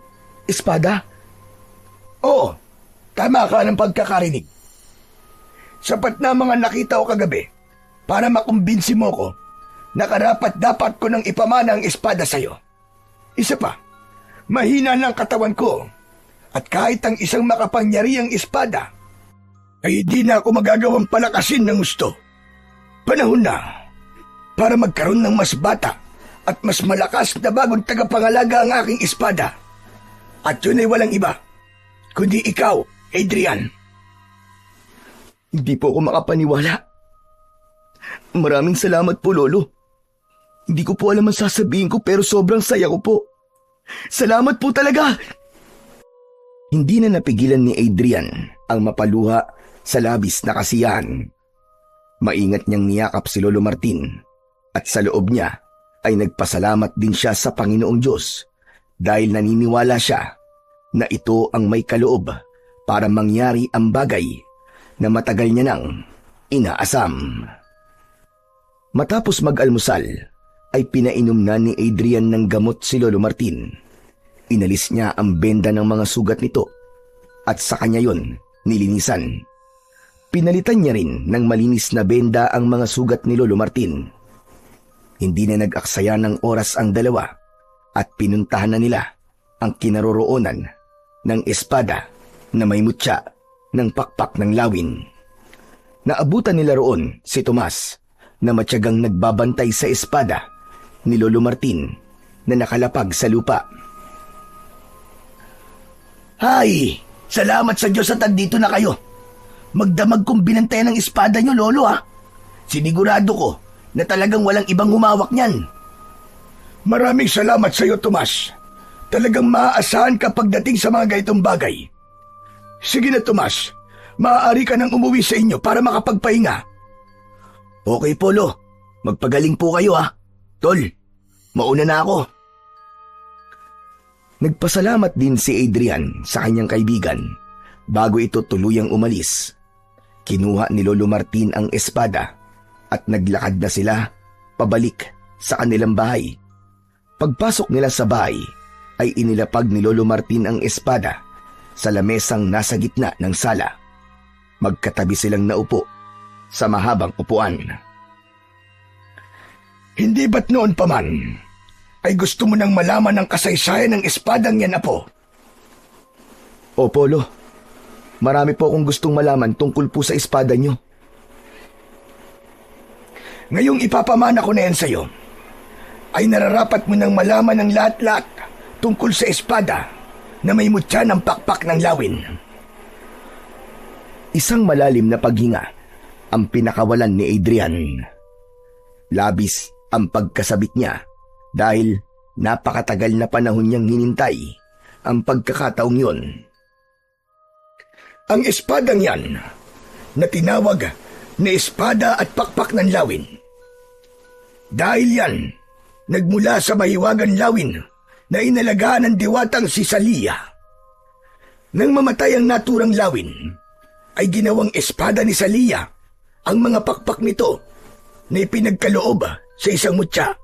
espada? Oo, tama ka ng pagkakarinig. Sapat na mga nakita ko kagabi para makumbinsi mo ko na karapat-dapat ko nang ipamana ang espada sa'yo. Isa pa, mahina ng katawan ko at kahit ang isang makapangyarihang espada ay di na ako magagawang palakasin ng gusto. Panahon na para magkaroon ng mas bata at mas malakas na bagong tagapangalaga ang aking espada. At yun ay walang iba kundi ikaw, Adrian. Hindi po ako makapaniwala. Maraming salamat po, Lolo. Hindi ko po alam ang sasabihin ko pero sobrang saya ko po. Salamat po talaga! Hindi na napigilan ni Adrian ang mapaluha sa labis na kasiyahan. Maingat niyang niyakap si Lolo Martin at sa loob niya ay nagpasalamat din siya sa Panginoong Diyos dahil naniniwala siya na ito ang may kaloob para mangyari ang bagay na matagal niya nang inaasam. Matapos mag-almusal, ay pinainom na ni Adrian ng gamot si Lolo Martin. Inalis niya ang benda ng mga sugat nito at sa kanya yon nilinisan. Pinalitan niya rin ng malinis na benda ang mga sugat ni Lolo Martin. Hindi na nag-aksaya ng oras ang dalawa at pinuntahan na nila ang kinaroroonan ng espada na may mutya ng pakpak ng lawin. Naabutan nila roon si Tomas na matyagang nagbabantay sa espada ni Lolo Martin na nakalapag sa lupa. Hay! Salamat sa Diyos at andito na kayo. Magdamag kong binantayan ng espada niyo, Lolo, ha? Sinigurado ko na talagang walang ibang humawak niyan. Maraming salamat sa iyo, Tomas. Talagang maaasahan ka pagdating sa mga ganitong bagay. Sige na, Tomas. Maaari ka nang umuwi sa inyo para makapagpahinga. Okay po, Lo. Magpagaling po kayo, ha? Tol, mauna na ako. Nagpasalamat din si Adrian sa kanyang kaibigan bago ito tuluyang umalis. Kinuha ni Lolo Martin ang espada at naglakad na sila pabalik sa kanilang bahay. Pagpasok nila sa bahay ay inilapag ni Lolo Martin ang espada sa lamesang nasa gitna ng sala. Magkatabi silang naupo sa mahabang upuan. Hindi ba't noon pa man ay gusto mo nang malaman ang kasaysayan ng espadang yan, Apo? Opo, Lo. Marami po akong gustong malaman tungkol po sa espada nyo. Ngayong ipapamana ko na yan sa'yo, ay nararapat mo nang malaman ang lahat-lahat tungkol sa espada na may mutya ng pakpak ng lawin. Isang malalim na paghinga ang pinakawalan ni Adrian. Labis ang pagkasabik niya dahil napakatagal na panahon niyang hinintay ang pagkakataong yun. Ang espadang yan na tinawag na espada at pakpak ng lawin. Dahil yan, nagmula sa mahiwagang lawin na inalagaan ng diwatang si Salia. Nang mamatay ang naturang lawin, ay ginawang espada ni Salia ang mga pakpak nito na ipinagkaloob sa isang mutya.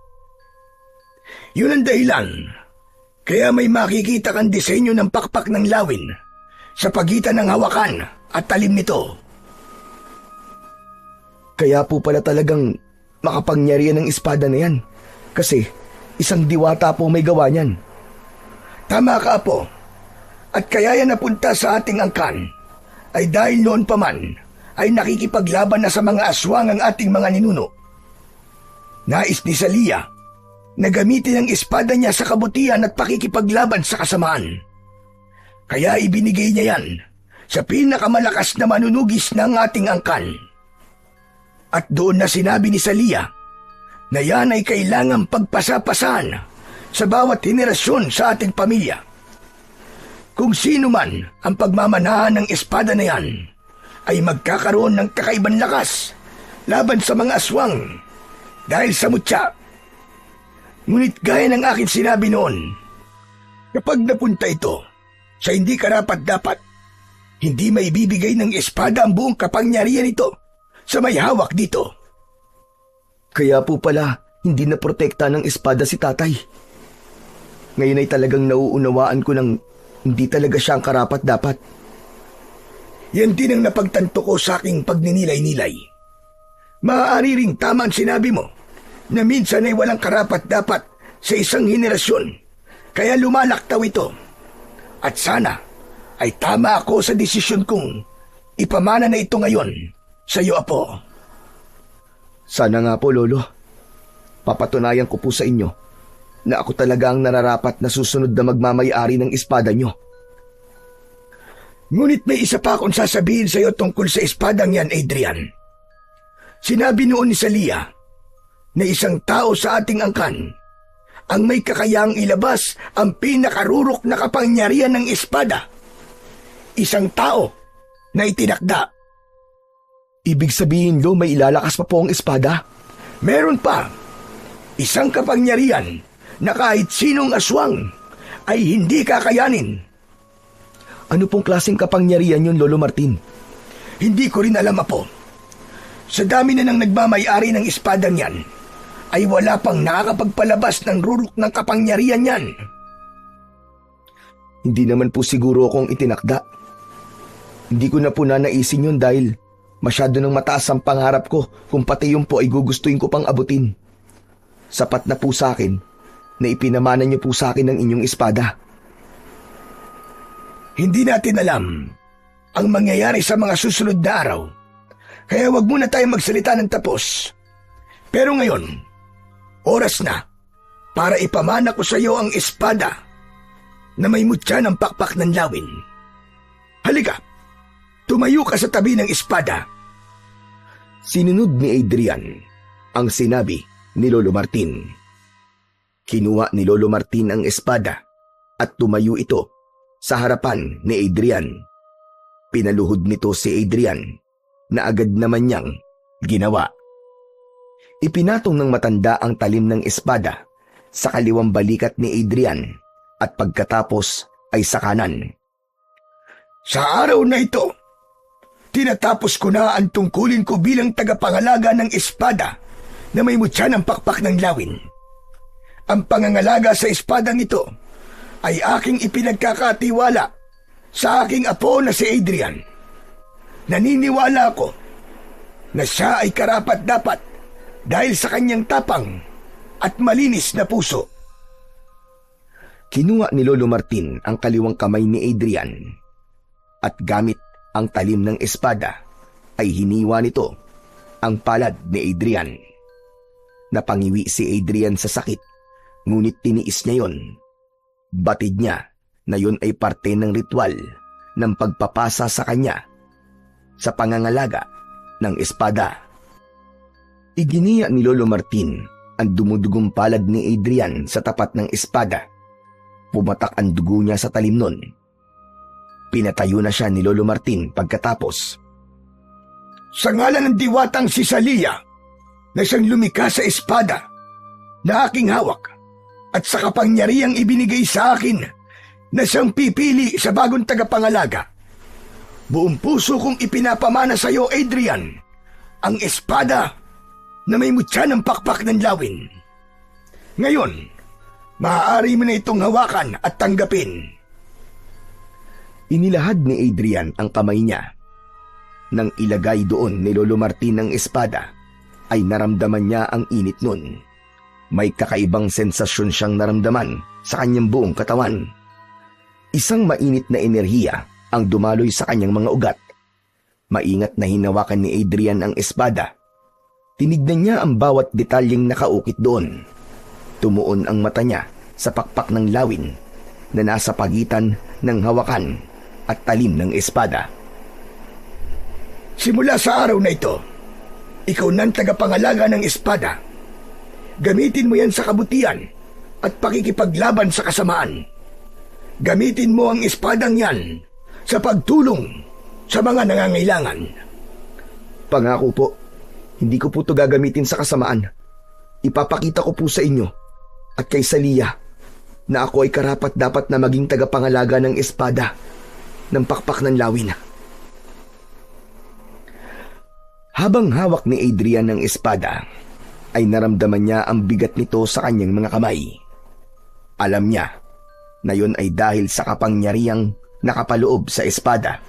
Yun ang dahilan, kaya may makikita kang disenyo ng pakpak ng lawin sa pagitan ng hawakan at talim nito. Kaya po pala talagang makapangyarihan ng espada na yan. Kasi isang diwata po may gawa niyan. Tama ka, Apo. At kaya yan napunta sa ating angkan ay dahil noon pa man ay nakikipaglaban na sa mga aswang ang ating mga ninuno. Nais ni Salia na gamitin ang espada niya sa kabutihan at pakikipaglaban sa kasamaan. Kaya ibinigay niya yan sa pinakamalakas na manunugis ng ating angkan. At doon na sinabi ni Salia na yan ay kailangang pagpasapasan sa bawat henerasyon sa ating pamilya. Kung sino man ang pagmamanahan ng espada na yan ay magkakaroon ng kakaibang lakas laban sa mga aswang dahil sa mutya. Ngunit gaya ng aking sinabi noon, kapag napunta ito sa hindi karapat-dapat, hindi may bibigay ng espada ang buong kapangyarihan nito sa may hawak dito. Kaya po pala, hindi na protekta ng espada si tatay. Ngayon ay talagang nauunawaan ko ng hindi talaga siya ang karapat-dapat. Yan din ang napagtanto ko sa aking pagninilay-nilay. Maaari ring tama ang sinabi mo na minsan ay walang karapat-dapat sa isang henerasyon, kaya lumalaktaw ito. At sana ay tama ako sa desisyon kong ipamana na ito ngayon sa iyo, Apo. Sana nga po, Lolo. Papatunayan ko po sa inyo na ako talaga ang nararapat na susunod na magmamay-ari ng espada nyo. Ngunit may isa pa akong sasabihin sa iyo tungkol sa espadang yan, Adrian. Sinabi noon ni Salia na isang tao sa ating angkan ang may kakayahang ilabas ang pinakarurok na kapangyarihan ng espada. Isang tao na itinakda. Ibig sabihin, Lo, may ilalakas pa po ang espada? Meron pa. Isang kapangyarihan na kahit sinong aswang ay hindi kakayanin. Ano pong klaseng kapangyarihan yun, Lolo Martin? Hindi ko rin alam, Apo. Sa dami na ng nagmamay-ari ng espadang yan, ay wala pang nakakapagpalabas ng rurok ng kapangyarihan yan. Hindi naman po siguro akong itinakda. Hindi ko na po nanaisin yun dahil masyado nang mataas ang pangarap ko kung pati yun po ay gugustuhin ko pang abutin. Sapat na po sa akin na ipinamana niyo po sa akin ng inyong espada. Hindi natin alam ang mangyayari sa mga susunod na araw, kaya wag muna tayong magsalita ng tapos. Pero ngayon, oras na para ipamana ko sa iyo ang espada na may mutya ng pakpak ng lawin. Halika, tumayo ka sa tabi ng espada. Sinunod ni Adrian ang sinabi ni Lolo Martin. Kinuha ni Lolo Martin ang espada at tumayo ito sa harapan ni Adrian. Pinaluhod nito si Adrian na agad naman niyang ginawa. Ipinatong ng matanda ang talim ng espada sa kaliwang balikat ni Adrian at pagkatapos ay sa kanan. Sa araw na ito, tinatapos ko na ang tungkulin ko bilang tagapangalaga ng espada na may mutya ng pakpak ng lawin. Ang pangangalaga sa espadang ito ay aking ipinagkakatiwala sa aking apo na si Adrian. Naniniwala ako na siya ay karapat-dapat dahil sa kanyang tapang at malinis na puso. Kinuha ni Lolo Martin ang kaliwang kamay ni Adrian at gamit ang talim ng espada ay hiniwa nito ang palad ni Adrian. Napangiwi si Adrian sa sakit, ngunit tiniis niya yon. Batid niya na yon ay parte ng ritual ng pagpapasa sa kanya sa pangangalaga ng espada. Iginiya ni Lolo Martin ang dumudugong palad ni Adrian sa tapat ng espada. Pumatak ang dugo niya sa talim nun. Pinatayo na siya ni Lolo Martin pagkatapos. Sa ngalan ng diwatang si Salia na siyang lumikha sa espada na aking hawak at sa kapangyarihang ibinigay sa akin na siyang pipili sa bagong tagapangalaga, buong puso kong ipinapamana sa iyo, Adrian, ang espada na may mutya ng pakpak ng lawin. Ngayon, maaari mo na itong hawakan at tanggapin. Inilahad ni Adrian ang kamay niya. Nang ilagay doon ni Lolo Martin ang espada, ay naramdaman niya ang init nun. May kakaibang sensasyon siyang naramdaman sa kanyang buong katawan. Isang mainit na enerhiya ang dumaloy sa kanyang mga ugat Maingat na hinawakan ni Adrian ang espada. Tinignan niya ang bawat detalyeng nakaukit doon. Tumuon ang mata niya sa pakpak ng lawin na nasa pagitan ng hawakan at talim ng espada. Simula sa araw na ito, ikaw nang tagapangalaga ng espada. Gamitin mo yan sa kabutihan at pakikipaglaban sa kasamaan. Gamitin mo ang espadang yan sa pagtulong sa mga nangangailangan. Pangako po, hindi ko po ito gagamitin sa kasamaan. Ipapakita ko po sa inyo at kay Salia na ako ay karapat-dapat na maging tagapangalaga ng espada ng pakpak ng lawin. Habang hawak ni Adrian ang espada, ay naramdaman niya ang bigat nito sa kanyang mga kamay. Alam niya na yun ay dahil sa kapangyarihang nakapaloob sa espada.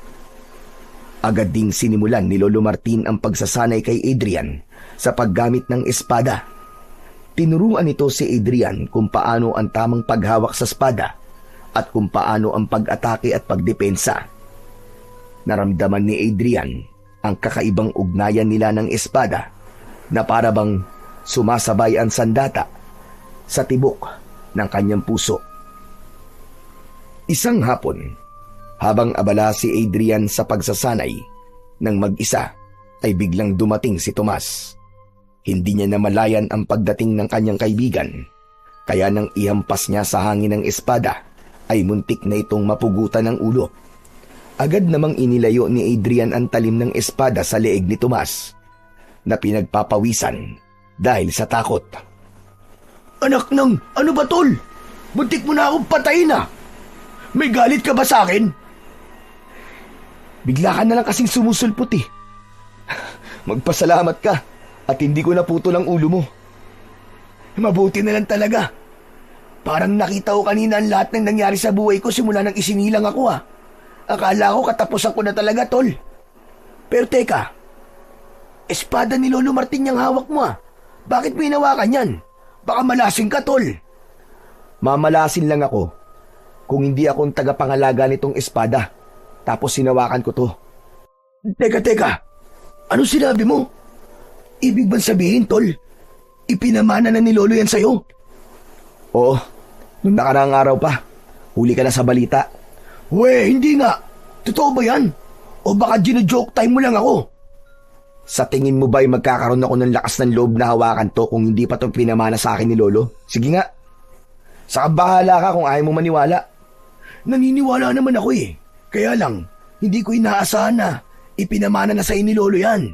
Agad ding sinimulan ni Lolo Martin ang pagsasanay kay Adrian sa paggamit ng espada. Tinuruan nito si Adrian kung paano ang tamang paghawak sa espada at kung paano ang pag-atake at pagdepensa. Naramdaman ni Adrian ang kakaibang ugnayan nila ng espada na para bang sumasabay ang sandata sa tibok ng kanyang puso. Isang hapon, habang abala si Adrian sa pagsasanay ng mag-isa, ay biglang dumating si Tomas. Hindi niya namalayan ang pagdating ng kanyang kaibigan, kaya nang ihampas niya sa hangin ng espada, ay muntik na itong mapugutan ng ulo. Agad namang inilayo ni Adrian ang talim ng espada sa leeg ni Tomas, na pinagpapawisan dahil sa takot. Anak ng, ano ba tol? Buntik mo na akong patayin ah! May galit ka ba sa akin? Bigla ka na lang kasing sumusulpot eh. Magpasalamat ka at hindi ko naputol ang ulo mo. Mabuti na lang talaga. Parang nakita ko kanina ang lahat ng nangyari sa buhay ko simula nang isinilang ako ah. Akala ko katapusan ko na talaga tol. Pero teka, espada ni Lolo Martin yung hawak mo ah. Bakit mo hinawakan yan? Baka malasing ka tol. Mamalasin lang ako kung hindi akong tagapangalaga nitong espada. Tapos sinawakan ko to. Teka. Ano sinabi mo? Ibig bang sabihin, tol? Ipinamana na ni Lolo yan sa'yo? Oo, nung nakaraang araw pa. Huli ka na sa balita. Hindi nga. Totoo ba yan? O baka gino-joke time mo lang ako? Sa tingin mo ba'y magkakaroon ako ng lakas ng loob na hawakan to kung hindi pa to pinamana sa akin ni Lolo? Sige nga. Saka bahala ka kung ayaw mo maniwala. Naniniwala naman ako eh. Kaya lang, hindi ko inaasahan na ipinamana na sa'yo ni Lolo yan.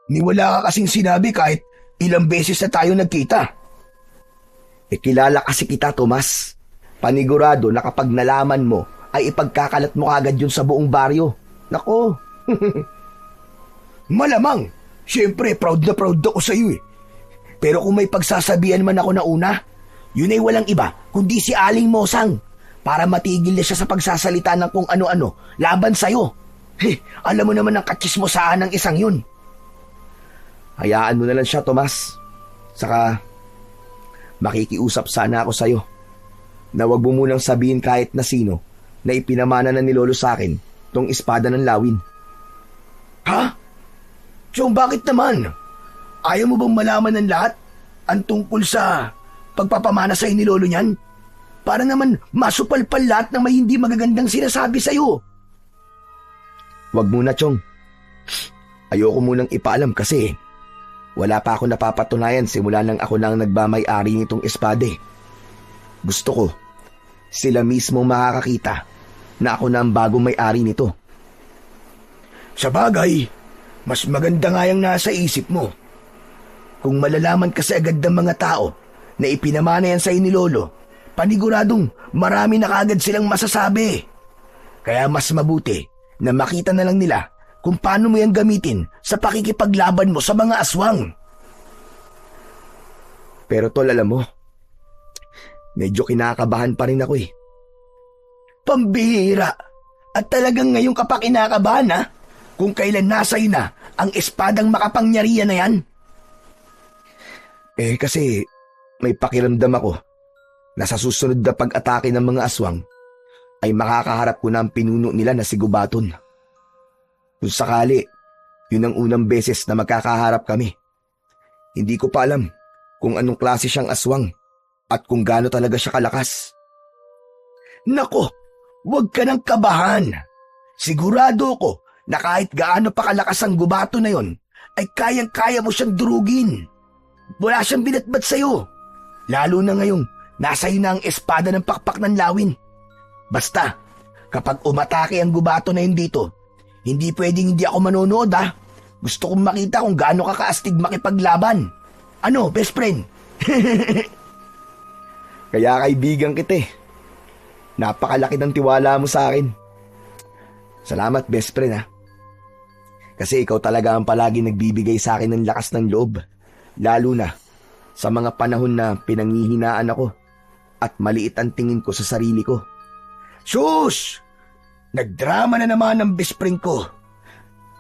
Niwala ka kasing sinabi kahit ilang beses na tayo nagkita. Kilala kasi kita, Tomas. Panigurado na kapag nalaman mo, ay ipagkakalat mo agad yun sa buong baryo. Nako. Malamang. Siyempre, proud na proud ako sa'yo eh. Pero kung may pagsasabihan man ako na una, yun ay walang iba kundi si Aling Mosang para matigil na siya sa pagsasalita ng kung ano-ano laban sa'yo. Alam mo naman ang katsismosahan ng isang yun. Hayaan mo na lang siya, Tomas. Saka, makikiusap sana ako sa'yo na wag mo munang sabihin kahit na sino na ipinamana na ni Lolo sa akin tong espada ng lawin. Ha? Chong, bakit naman? Ayaw mo bang malaman ng lahat ang tungkol sa pagpapamana sa'yo ni Lolo niyan? Para naman masupalpal lahat ng may hindi magagandang sinasabi sa'yo. Wag muna, Chong. Ayoko munang ipaalam kasi wala pa ako napapatunayan simula nang ako lang nagmamay-ari nitong espade. Gusto ko, sila mismo makakakita na ako na ang bagong may-ari nito. Sa bagay, mas maganda nga yung nasa isip mo. Kung malalaman kasi agad ng mga tao na ipinamana yan sa'yo ni Lolo, paniguradong marami na kaagad silang masasabi. Kaya mas mabuti na makita na lang nila kung paano mo yan gamitin sa pakikipaglaban mo sa mga aswang. Pero tol, alam mo, medyo kinakabahan pa rin ako eh. Pambihira! At talagang ngayon ka pa kinakabahan ha? Kung kailan nasa'yo na ang espadang makapangyarihan na yan? Kasi may pakiramdam ako na sa susunod na pag-atake ng mga aswang ay makakaharap ko na ang pinuno nila na si Gubaton. Kung sakali, yun ang unang beses na magkakaharap kami. Hindi ko pa alam kung anong klase siyang aswang at kung gaano talaga siya kalakas. Nako, huwag ka nang kabahan. Sigurado ko na kahit gaano pa kalakas ang gubato na yon, ay kayang-kaya mo siyang durugin. Wala siyang binatbat sa'yo. Lalo na ngayong nasa iyo na ang espada ng pakpak ng lawin. Basta, kapag umatake ang gubato na yun dito, hindi pwedeng hindi ako manonood ha. Gusto kong makita kung gaano ka kaastig makipaglaban. Ano, best friend? Kaya kaibigan kita eh. Napakalaki ng tiwala mo sa akin. Salamat best friend ha. Kasi ikaw talaga ang palagi nagbibigay sa akin ng lakas ng loob. Lalo na sa mga panahon na pinanghihinaan ako at maliit ang tingin ko sa sarili ko. Sus! Nagdrama na naman ang best friend ko.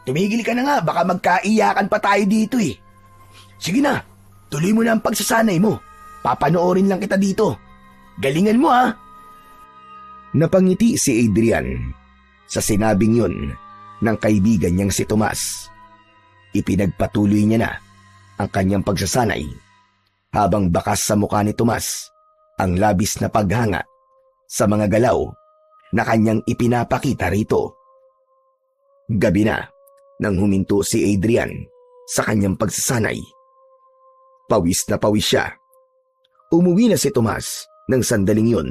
Tumigil ka na nga, baka magkaiyakan pa tayo dito eh. Sige na, tuloy mo na ang pagsasanay mo. Papanoorin lang kita dito. Galingan mo ha. Napangiti si Adrian sa sinabing yun ng kaibigan niyang si Tomas. Ipinagpatuloy niya na ang kanyang pagsasanay habang bakas sa mukha ni Tomas ang labis na paghanga sa mga galaw na kanyang ipinapakita rito. Gabi na nang huminto si Adrian sa kanyang pagsasanay. Pawis na pawis siya. Umuwi na si Tomas ng sandaling yun.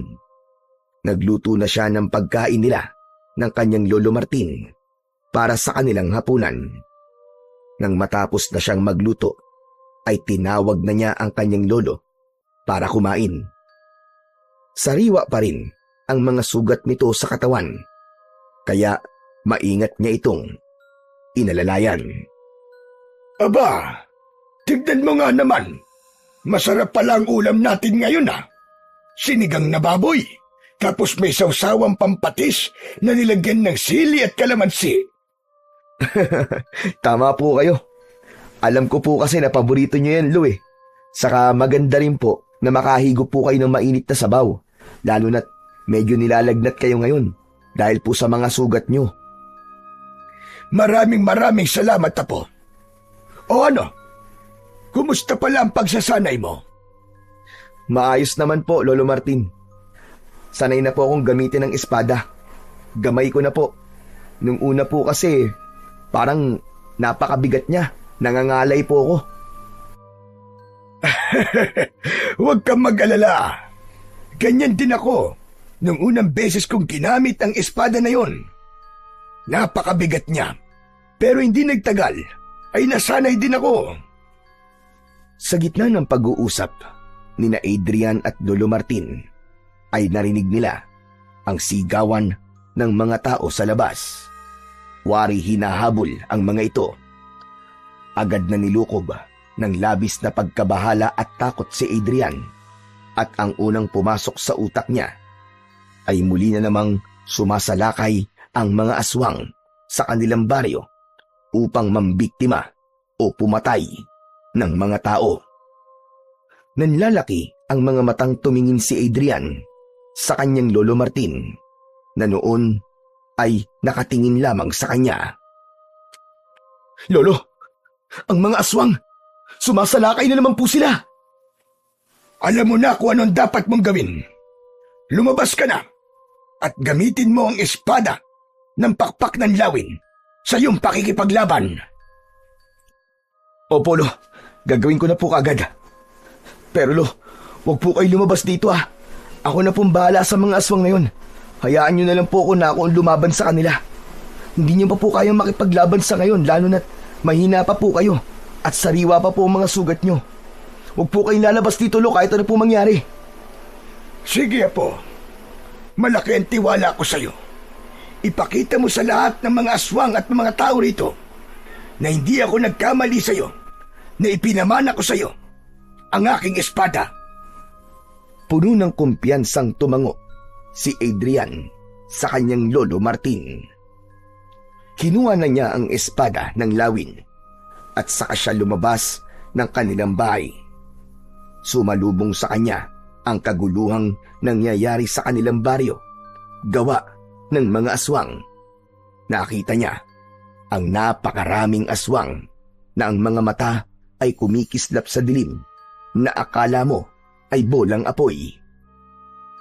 Nagluto na siya ng pagkain nila ng kanyang lolo Martin para sa kanilang hapunan. Nang matapos na siyang magluto, ay tinawag na niya ang kanyang lolo para kumain. Sariwa pa rin ang mga sugat nito sa katawan, kaya maingat niya itong inalalayan. Aba, tignan mo nga naman. Masarap pala ang ulam natin ngayon ha. Sinigang na baboy, tapos may sawsawang pampatis na nilagyan ng sili at kalamansi. Tama po kayo. Alam ko po kasi na paborito niyo yan, Lo eh. Saka maganda rin po na makahigop po kayo ng mainit na sabaw, lalo na't medyo nilalagnat kayo ngayon dahil po sa mga sugat niyo. Maraming salamat Apo. O ano? Kumusta pala ang pagsasanay mo? Maayos naman po, Lolo Martin. Sanay na po akong gamitin ng espada. Gamay ko na po. Nung una po kasi, parang napakabigat niya. Nangangalay po ako. Huwag kang mag-alala. Ganyan din ako. Nung unang beses kong ginamit ang espada na yon. Napakabigat niya. Pero hindi nagtagal, ay nasanay din ako. Sa gitna ng pag-uusap nina Adrian at Lolo Martin, ay narinig nila ang sigawan ng mga tao sa labas. Wari hinahabol ang mga ito. Agad na nilukob ng labis na pagkabahala at takot si Adrian, at ang unang pumasok sa utak niya ay muli na namang sumasalakay ang mga aswang sa kanilang baryo upang mambiktima o pumatay ng mga tao. Nanlalaki ang mga matang tumingin si Adrian sa kanyang Lolo Martin na noon ay nakatingin lamang sa kanya. Lolo, ang mga aswang, sumasalakay na naman po sila. Alam mo na kung anong dapat mong gawin. Lumabas ka na at gamitin mo ang espada ng pakpak ng lawin sa iyong pakikipaglaban. Opo, Lo. Gagawin ko na po kaagad. Pero Lo, huwag po kayo lumabas dito ah. Ako na pong bahala sa mga aswang na yun. Hayaan nyo na lang po ako na ako ang lumaban sa kanila. Hindi nyo pa po kayang makipaglaban sa ngayon, lalo na't mahina pa po kayo at sariwa pa po ang mga sugat nyo. Huwag po kayong lalabas dito, Lo, kahit ano po mangyari. Sige, Apo. Malaki ang tiwala ko sa iyo. Ipakita mo sa lahat ng mga aswang at mga tao rito na hindi ako nagkamali sa iyo, na ipinamana ko sa iyo ang aking espada. Puno ng kumpiyansang tumango si Adrian sa kanyang Lolo Martin. Kinuha na niya ang espada ng lawin at saka siya lumabas ng kanilang bahay. Sumalubong sa kanya ang kaguluhang nangyayari sa kanilang baryo, gawa ng mga aswang. Nakita niya ang napakaraming aswang na ang mga mata ay kumikislap sa dilim na akala mo ay bolang apoy.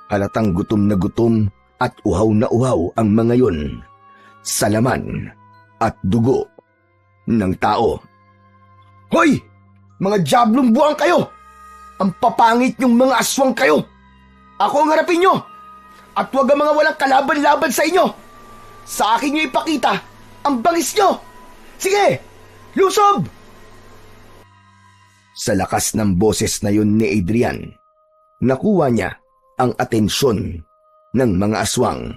Halatang gutom na gutom at uhaw na uhaw ang mga yun sa laman at dugo ng tao. Hoy! Mga diablong buwang kayo! Ang papangit yung mga aswang kayo! Ako ang harapin nyo! At huwag ang mga walang kalaban-laban sa inyo! Sa akin nyo ipakita ang bangis nyo! Sige! Lusob! Sa lakas ng boses na yun ni Adrian, nakuha niya ang atensyon ng mga aswang.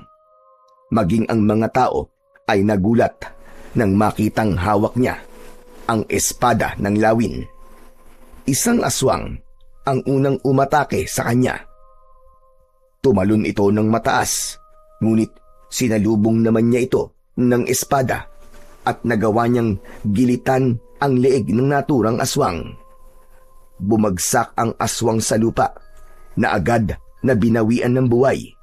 Maging ang mga tao ay nagulat nang makitang hawak niya ang espada ng lawin. Isang aswang ang unang umatake sa kanya. Tumalon ito ng mataas, ngunit sinalubong naman niya ito ng espada at nagawa niyang gilitan ang leeg ng naturang aswang. Bumagsak ang aswang sa lupa na agad na binawian ng buhay.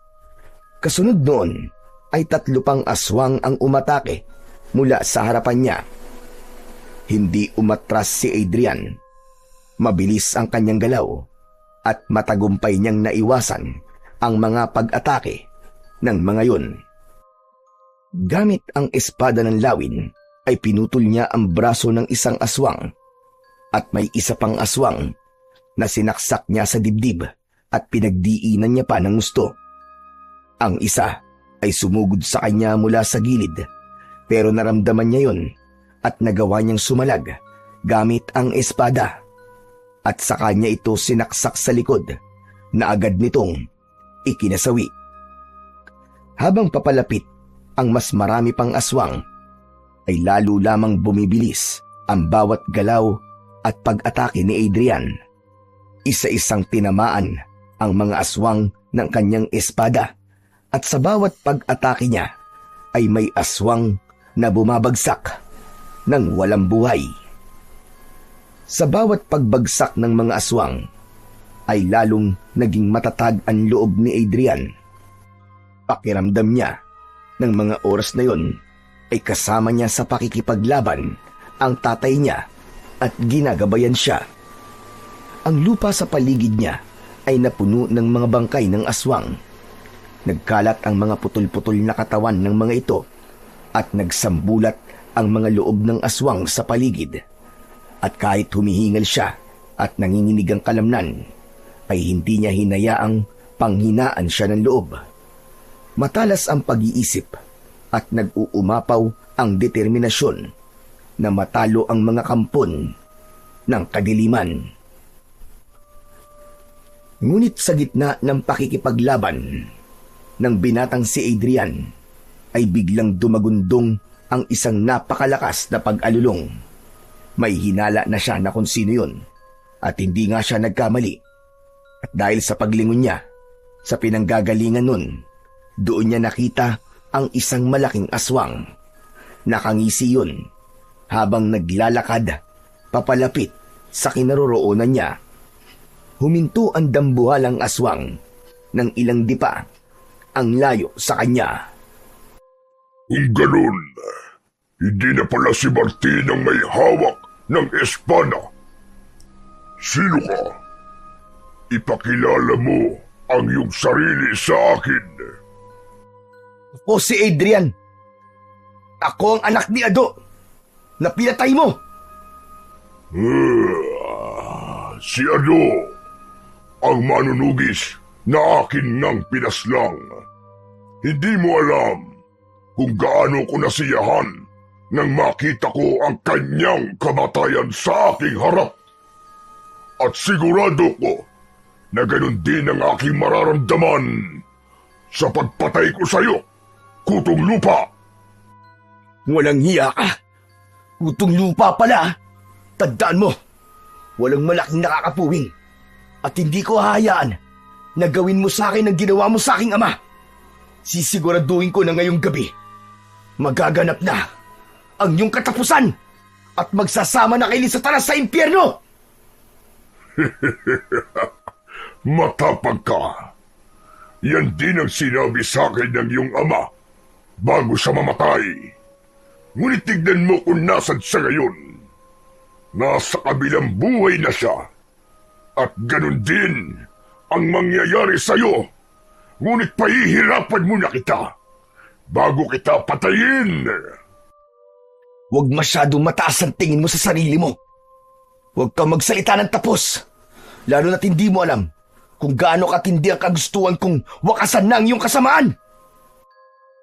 Kasunod noon ay 3 pang aswang ang umatake mula sa harapan niya. Hindi umatras si Adrian. Mabilis ang kanyang galaw at matagumpay niyang naiwasan ang mga pag-atake ng mga yun. Gamit ang espada ng lawin ay pinutol niya ang braso ng isang aswang at may isa pang aswang na sinaksak niya sa dibdib at pinagdiinan niya pa ng gusto. Ang isa ay sumugod sa kanya mula sa gilid pero naramdaman niya yon at nagawa niyang sumalag gamit ang espada at sa kanya ito sinaksak sa likod na agad nitong ikinasawi. Habang papalapit ang mas marami pang aswang, ay lalo lamang bumibilis ang bawat galaw at pag-atake ni Adrian. Isa-isang tinamaan ang mga aswang ng kanyang espada at sa bawat pag-atake niya ay may aswang na bumabagsak ng walang buhay. Sa bawat pagbagsak ng mga aswang ay lalong naging matatag ang loob ni Adrian. Pakiramdam niya ng mga oras na yon ay kasama niya sa pakikipaglaban ang tatay niya at ginagabayan siya. Ang lupa sa paligid niya ay napuno ng mga bangkay ng aswang. Nagkalat ang mga putol-putol na katawan ng mga ito at nagsambulat ang mga loob ng aswang sa paligid. At kahit humihingal siya at nanginginig ang kalamnan, ay hindi niya hinayaang panghinaan siya ng loob. Matalas ang pag-iisip at nag-uumapaw ang determinasyon na matalo ang mga kampon ng kadiliman. Ngunit sa gitna ng pakikipaglaban ng binatang si Adrian, ay biglang dumagundong ang isang napakalakas na pag-alulong. May hinala na siya na kung sino yun at hindi nga siya nagkamali. At dahil sa paglingon niya sa pinanggagalingan nun, doon niya nakita ang isang malaking aswang. Nakangisi yun habang naglalakad papalapit sa kinaroroonan niya. Huminto ang dambuhalang aswang ng ilang dipa ang layo sa kanya. Kung ganun, hindi na pala si Martin ang may hawak ng espada. Sino ka? Ipakilala mo ang iyong sarili sa akin. Ako si Adrian. Ako ang anak ni Ado na pinatay mo. Si Ado, ang manunugis na akin nang pinaslang. Hindi mo alam kung gaano ko nasiyahan nang makita ko ang kanyang kamatayan sa aking harap. At sigurado ko na ganun din ang aking mararamdaman sa pagpatay ko sa iyo, Kutong Lupa. Walang hiya ka. Kutong Lupa pala. Tandaan mo, walang malaking nakakapuwing. At hindi ko hahayaan na gawin mo sa akin ang ginawa mo sa aking ama. Sisiguraduhin ko na ngayong gabi, magaganap na ang iyong katapusan at magsasama na kayo ni Satanas sa impyerno. Matapang ka. Yan din ang sinabi sa akin ng iyong ama bago siya mamatay. Ngunit tignan mo kung nasan siya ngayon. Nasa kabilang buhay na siya. At ganun din ang mangyayari sa'yo. Ngunit pahihirapan mo na kita bago kita patayin. Huwag masyadong mataas ang tingin mo sa sarili mo. Huwag kang magsalita ng tapos. Lalo na't hindi mo alam kung gaano katindi ang kagustuhan kong wakasan na ang iyong kasamaan.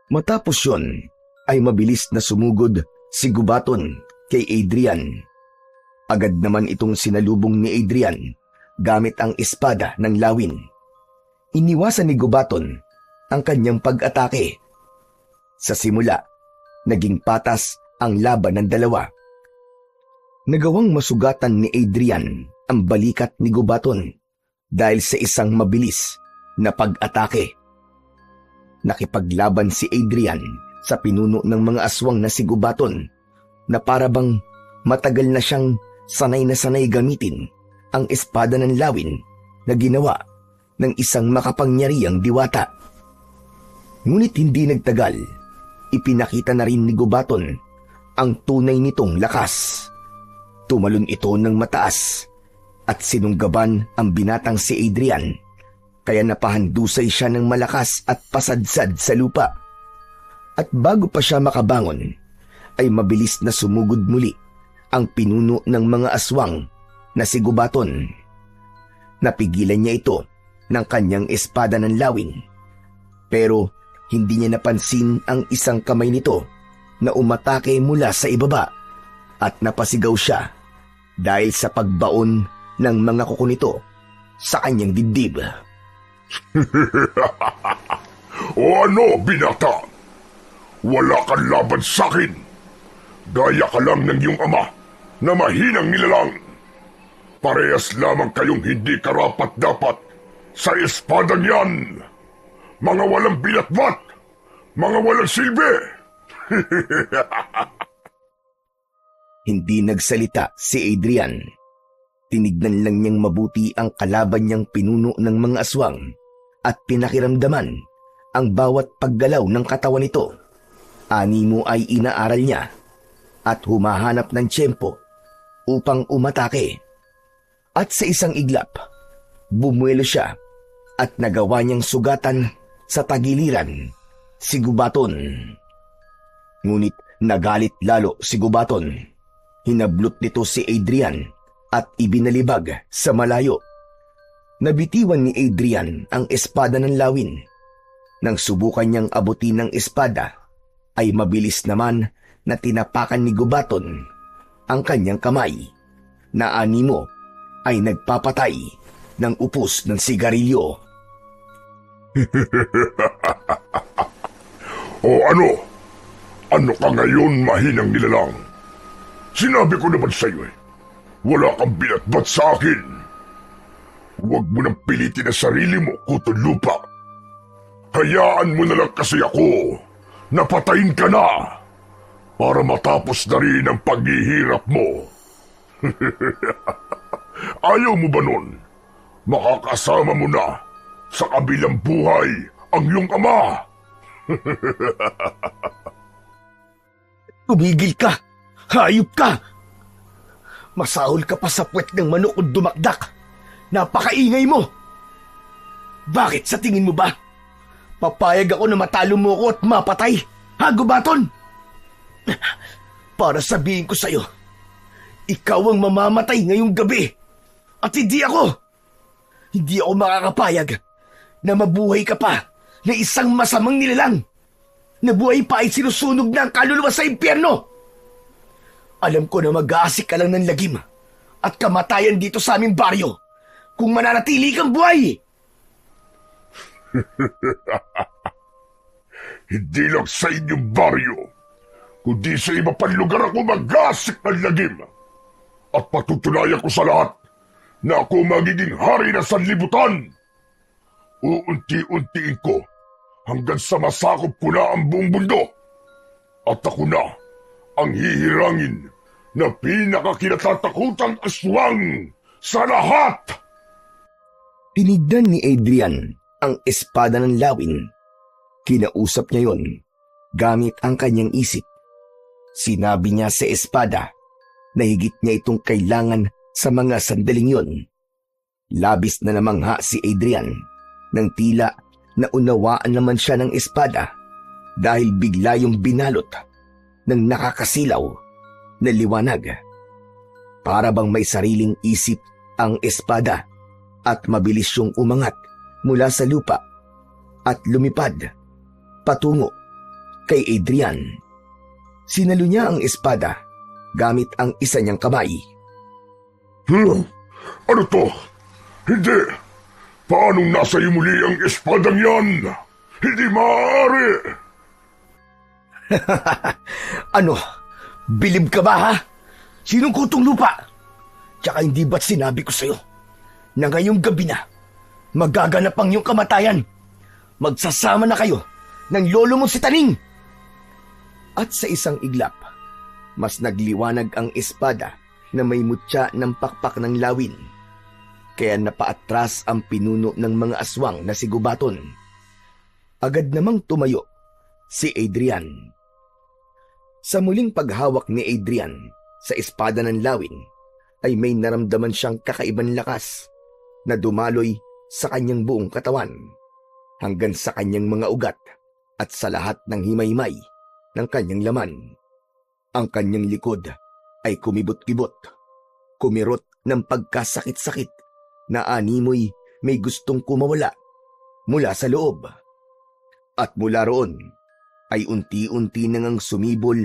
Matapos yon, ay mabilis na sumugod si Gubaton kay Adrian. Agad naman itong sinalubong ni Adrian gamit ang espada ng lawin. Iniwasan ni Gubaton ang kanyang pag-atake. Sa simula, naging patas ang laban ng dalawa. Nagawang masugatan ni Adrian ang balikat ni Gubaton dahil sa isang mabilis na pag-atake. Nakipaglaban si Adrian sa pinuno ng mga aswang na si Gubaton na parabang matagal na siyang sanay na sanay gamitin ang espada ng lawin na ginawa ng isang makapangyarihang diwata. Ngunit hindi nagtagal, ipinakita na rin ni Gubaton ang tunay nitong lakas. Tumalon ito ng mataas at sinunggaban ang binatang si Adrian, kaya napahandusay siya ng malakas at pasadsad sa lupa. At bago pa siya makabangon, ay mabilis na sumugod muli ang pinuno ng mga aswang na si Gubaton. Napigilan niya ito ng kanyang espada ng lawin, pero hindi niya napansin ang isang kamay nito na umatake mula sa ibaba at napasigaw siya dahil sa pagbaon ng mga kuko nito sa kanyang dibdib. O ano, binata? Wala kang laban sa'kin. Gaya ka lang ng iyong ama na mahinang nilalang. Parehas lamang kayong hindi karapat-dapat sa espadang yan. Mga walang binatbat, mga walang silbi. Hindi nagsalita si Adrian. Tinignan lang niyang mabuti ang kalaban niyang pinuno ng mga aswang at pinakiramdaman ang bawat paggalaw ng katawan nito. Animo ay inaaral niya at humahanap ng tiyempo upang umatake. At sa isang iglap, bumuelo siya at nagawa niyang sugatan sa tagiliran si Gubaton. Ngunit nagalit lalo si Gubaton. Hinablot nito si Adrian at ibinalibag sa malayo. Nabitiwan ni Adrian ang espada ng lawin. Nang subukan niyang abutin ng espada, ay mabilis naman na tinapakan ni Gubaton ang kanyang kamay na animo ay nagpapatay ng upos ng sigarilyo. O ano? Ano ka ngayon, mahinang nilalang? Sinabi ko naman sa iyo wala kang binatbat sa akin. Huwag mo nang pilitin ang sarili mo, kutol lupa. Hayaan mo na lang kasi ako. Napatayin ka na para matapos na rin ang paghihirap mo. Ayaw mo ba nun? Makakasama mo na sa kabilang buhay ang iyong ama. Tumigil ka! Hayop ka! Masahol ka pa sa puwet ng manok kung dumakdak. Napakaingay mo! Bakit sa tingin mo ba? Papayag ako na matalo mo ako at mapatay, ha, Gubaton? Para sabihin ko sa'yo, ikaw ang mamamatay ngayong gabi at hindi ako. Hindi ako makakapayag na mabuhay ka pa na isang masamang nilalang. Nabuhay pa ay sinusunog na ang kaluluwa sa impyerno. Alam ko na mag-aasik ka lang ng lagim at kamatayan dito sa aming baryo kung mananatili kang buhay. Hindi lang sa inyong baryo, kundi sa iba pang lugar ako mag-aasik ng lagim. At patutunayan ko sa lahat na ako magiging hari ng sanlibutan. Uunti-untiin ko hanggang sa masakop ko na ang buong mundo. At ako na ang hihirangin na pinakakinatatakutang aswang sa lahat. Tinignan ni Adrian ang espada ng lawin. Kinausap niya yon gamit ang kanyang isip. Sinabi niya sa espada na higit niya itong kailangan sa mga sandaling yon. Labis na namangha si Adrian nang tila naunawaan naman siya ng espada dahil bigla yung binalot ng nakakasilaw na liwanag. Para bang may sariling isip ang espada at mabilis yung umangat mula sa lupa at lumipad patungo kay Adrian. Sinalo niya ang espada gamit ang isa niyang kamay. Ano to? Hindi! Paanong nasa iyo muli ang espadang yan? Hindi maaari! Ano? Bilib ka ba, ha? Sinong kutong lupa? Tsaka hindi ba't sinabi ko sa'yo na ngayong gabi na magaganap ang iyong kamatayan? Magsasama na kayo ng lolo mo si Taning! At sa isang iglap, mas nagliwanag ang espada na may mutya ng pakpak ng lawin. Kaya napaatras ang pinuno ng mga aswang na si Gubaton. Agad namang tumayo si Adrian. Sa muling paghawak ni Adrian sa espada ng lawin, ay may naramdaman siyang kakaibang lakas na dumaloy sa kanyang buong katawan hanggang sa kanyang mga ugat at sa lahat ng himaymay ng kanyang laman. Ang kanyang likod ay kumibot-kibot, kumirot ng pagkasakit-sakit na animoy may gustong kumawala mula sa loob. At mula roon ay unti-unti nang sumibol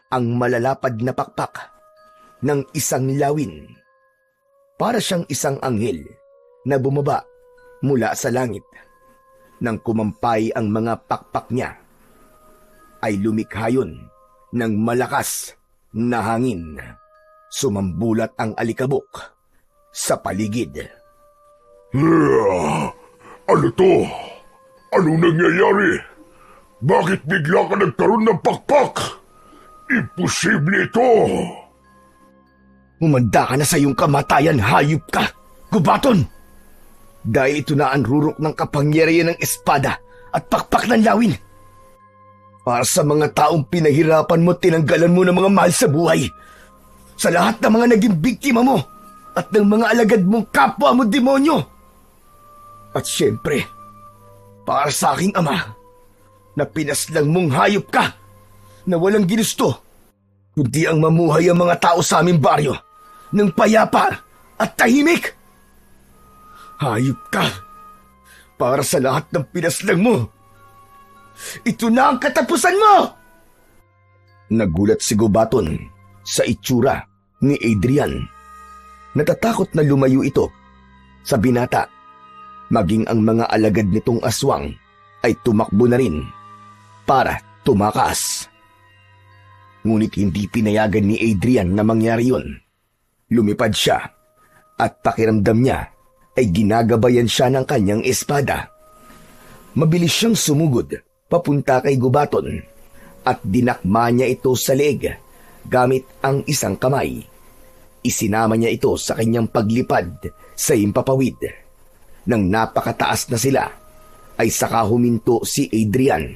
ang malalapad na pakpak ng isang lawin. Para siyang isang anghel na bumaba mula sa langit. Nang kumampay ang mga pakpak niya, ay lumikha yun ng malakas na hangin. Sumambulat ang alikabok sa paligid. Ano to? Anong nangyayari? Bakit bigla ka nagkaroon ng pakpak? Imposible ito! Humanda ka na sa iyong kamatayan, hayop ka, Gubaton! Dahil ito na ang rurok ng kapangyarihan ng espada at pakpak ng lawin. Para sa mga taong pinahirapan mo, tinanggalan mo ng mga mahal sa buhay. Sa lahat ng mga naging biktima mo at ng mga alagad mong kapwa mo demonyo. At syempre, para sa aking ama, na pinaslang mong hayop ka na walang ginusto, kundi ang mamuhay ang mga tao sa aming baryo ng payapa at tahimik. Hayop ka para sa lahat ng pinaslang mo. Ito na ang katapusan mo! Nagulat si Gubaton sa itsura ni Adrian. Natatakot na lumayo ito sa binata. Maging ang mga alagad nitong aswang ay tumakbo na rin para tumakas. Ngunit hindi pinayagan ni Adrian na mangyari yun. Lumipad siya at pakiramdam niya ay ginagabayan siya ng kanyang espada. Mabilis siyang sumugod papunta kay Gubaton at dinakma niya ito sa leeg gamit ang isang kamay. Isinama niya ito sa kanyang paglipad sa himpapawid. Nang napakataas na sila, ay saka huminto si Adrian.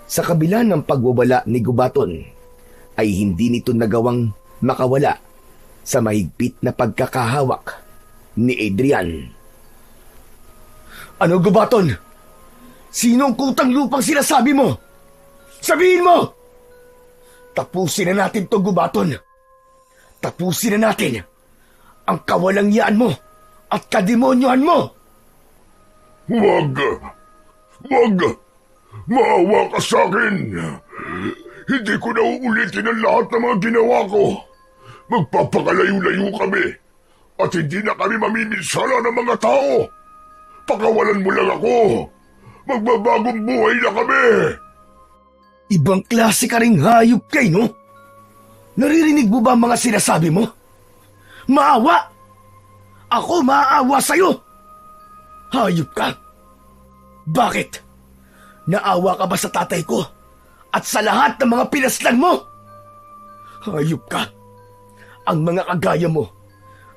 Sa kabila ng pagwawala ni Gubaton, ay hindi nito nagawang makawala sa mahigpit na pagkakahawak ni Adrian. Ano, Gubaton? Sino ang kutang lupang sinasabi mo? Sabihin mo! Tapusin na natin to, Gubaton. Tapusin na natin ang kawalangyaan mo at kademonyohan mo. Wag! Wag! Maawa ka sa akin! Hindi ko na uulitin ang lahat ng mga ginawa ko. Magpapakalayo-layo kami at hindi na kami mamiminsala ng mga tao. Pakawalan mo lang ako. Magbabagong buhay na kami. Ibang klase ka ring hayop kay, no? Naririnig mo ba ang mga sinasabi mo? Maawa! Ako maaawa sa'yo! Hayop ka! Bakit? Naawa ka ba sa tatay ko at sa lahat ng mga pinaslang mo? Hayop ka! Ang mga kagaya mo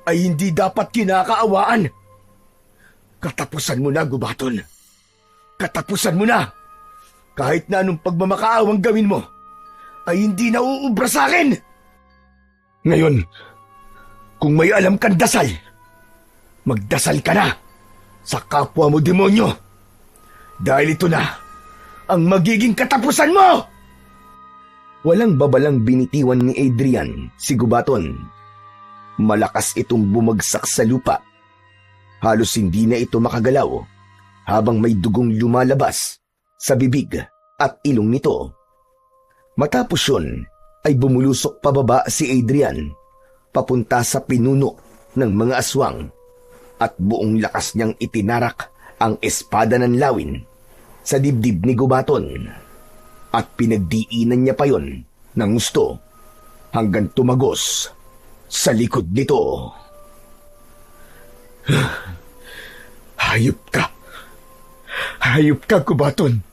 ay hindi dapat kinakaawaan. Katapusan mo na, Gubaton. Katapusan mo na! Kahit na anong pagmamakaawang gawin mo, ay hindi nauubra sa akin. Ngayon, kung may alam kang dasal, magdasal ka na sa kapwa mo demonyo. Dahil ito na ang magiging katapusan mo! Walang babalang binitiwan ni Adrian si Gubaton. Malakas itong bumagsak sa lupa. Halos hindi na ito makagalaw habang may dugong lumalabas sa bibig at ilong nito. Matapos yun ay bumulusok pababa si Adrian papunta sa pinuno ng mga aswang at buong lakas niyang itinarak ang espada ng lawin sa dibdib ni Gubaton at pinagdiinan niya pa yon ng gusto hanggang tumagos sa likod nito. Hayop ka! Hayop ka, Gubaton!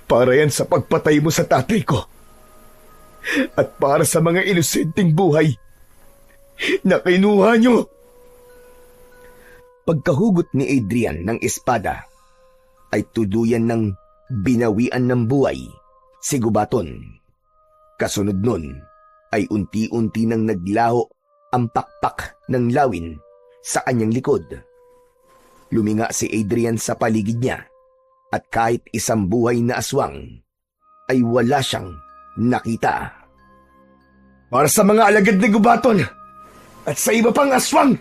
Para yan sa pagpatay mo sa tatay ko. At para sa mga inosenteng buhay na kinuha nyo. Pagkahugot ni Adrian ng espada, ay tuluyan ng binawian ng buhay si Gubaton. Kasunod nun ay unti-unti nang naglaho ang pakpak ng lawin sa kanyang likod. Luminga si Adrian sa paligid niya at kahit isang buhay na aswang ay wala siyang nakita. Para sa mga alagad ni Gubaton at sa iba pang aswang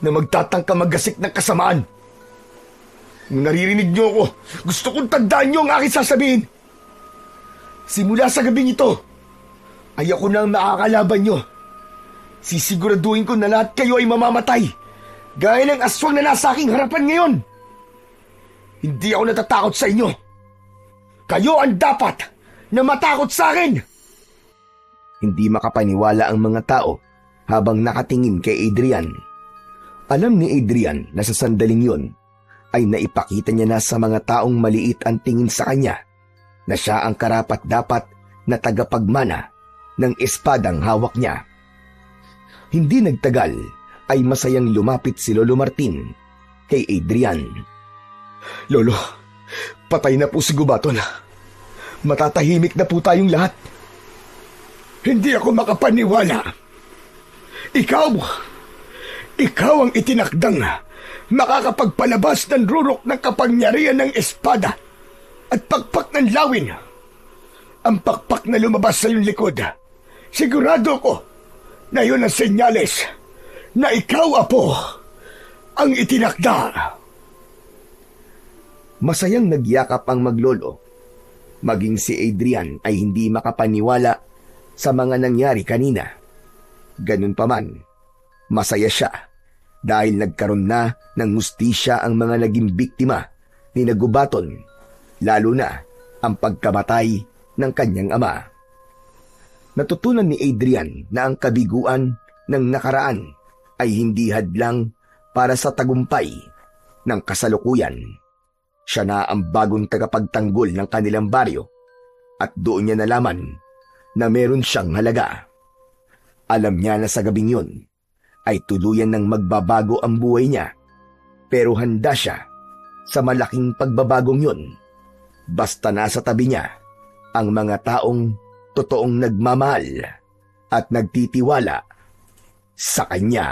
na magtatangka maggasik ng kasamaan, kung naririnig niyo ako, gusto kong tandaan niyo ang aking sasabihin. Simula sa gabing ito, ay ako na ang makakalaban niyo. Sisiguraduhin ko na lahat kayo ay mamamatay, gaya ng aswang na nasa aking harapan ngayon. Hindi ako natatakot sa inyo. Kayo ang dapat na matakot sa akin. Hindi makapaniwala ang mga tao habang nakatingin kay Adrian. Alam ni Adrian na sa sandaling yun ay naipakita niya na sa mga taong maliit ang tingin sa kanya na siya ang karapat-dapat na tagapagmana ng espadang hawak niya. Hindi nagtagal ay masayang lumapit si Lolo Martin kay Adrian. Lolo, patay na po si Gubaton. Matatahimik na po tayong lahat. Hindi ako makapaniwala. Ikaw ang itinakdang makakapagpalabas ng rurok ng kapangyarihan ng espada at pakpak ng lawin. Ang pakpak na lumabas sa iyong likod, sigurado ko na yun ang senyales na ikaw, Apo, ang itinakda. Masayang nagyakap ang maglolo. Maging si Adrian ay hindi makapaniwala sa mga nangyari kanina. Ganun pa man, masaya siya dahil nagkaroon na ng hustisya ang mga naging biktima ni Gubaton, lalo na ang pagkamatay ng kanyang ama. Natutunan ni Adrian na ang kabiguan ng nakaraan ay hindi hadlang para sa tagumpay ng kasalukuyan. Siya na ang bagong tagapagtanggol ng kanilang baryo at doon niya nalaman na meron siyang halaga. Alam niya na sa gabing yun ay tuluyan ng magbabago ang buhay niya, pero handa siya sa malaking pagbabagong yun basta nasa tabi niya ang mga taong totoong nagmamahal at nagtitiwala sa kanya.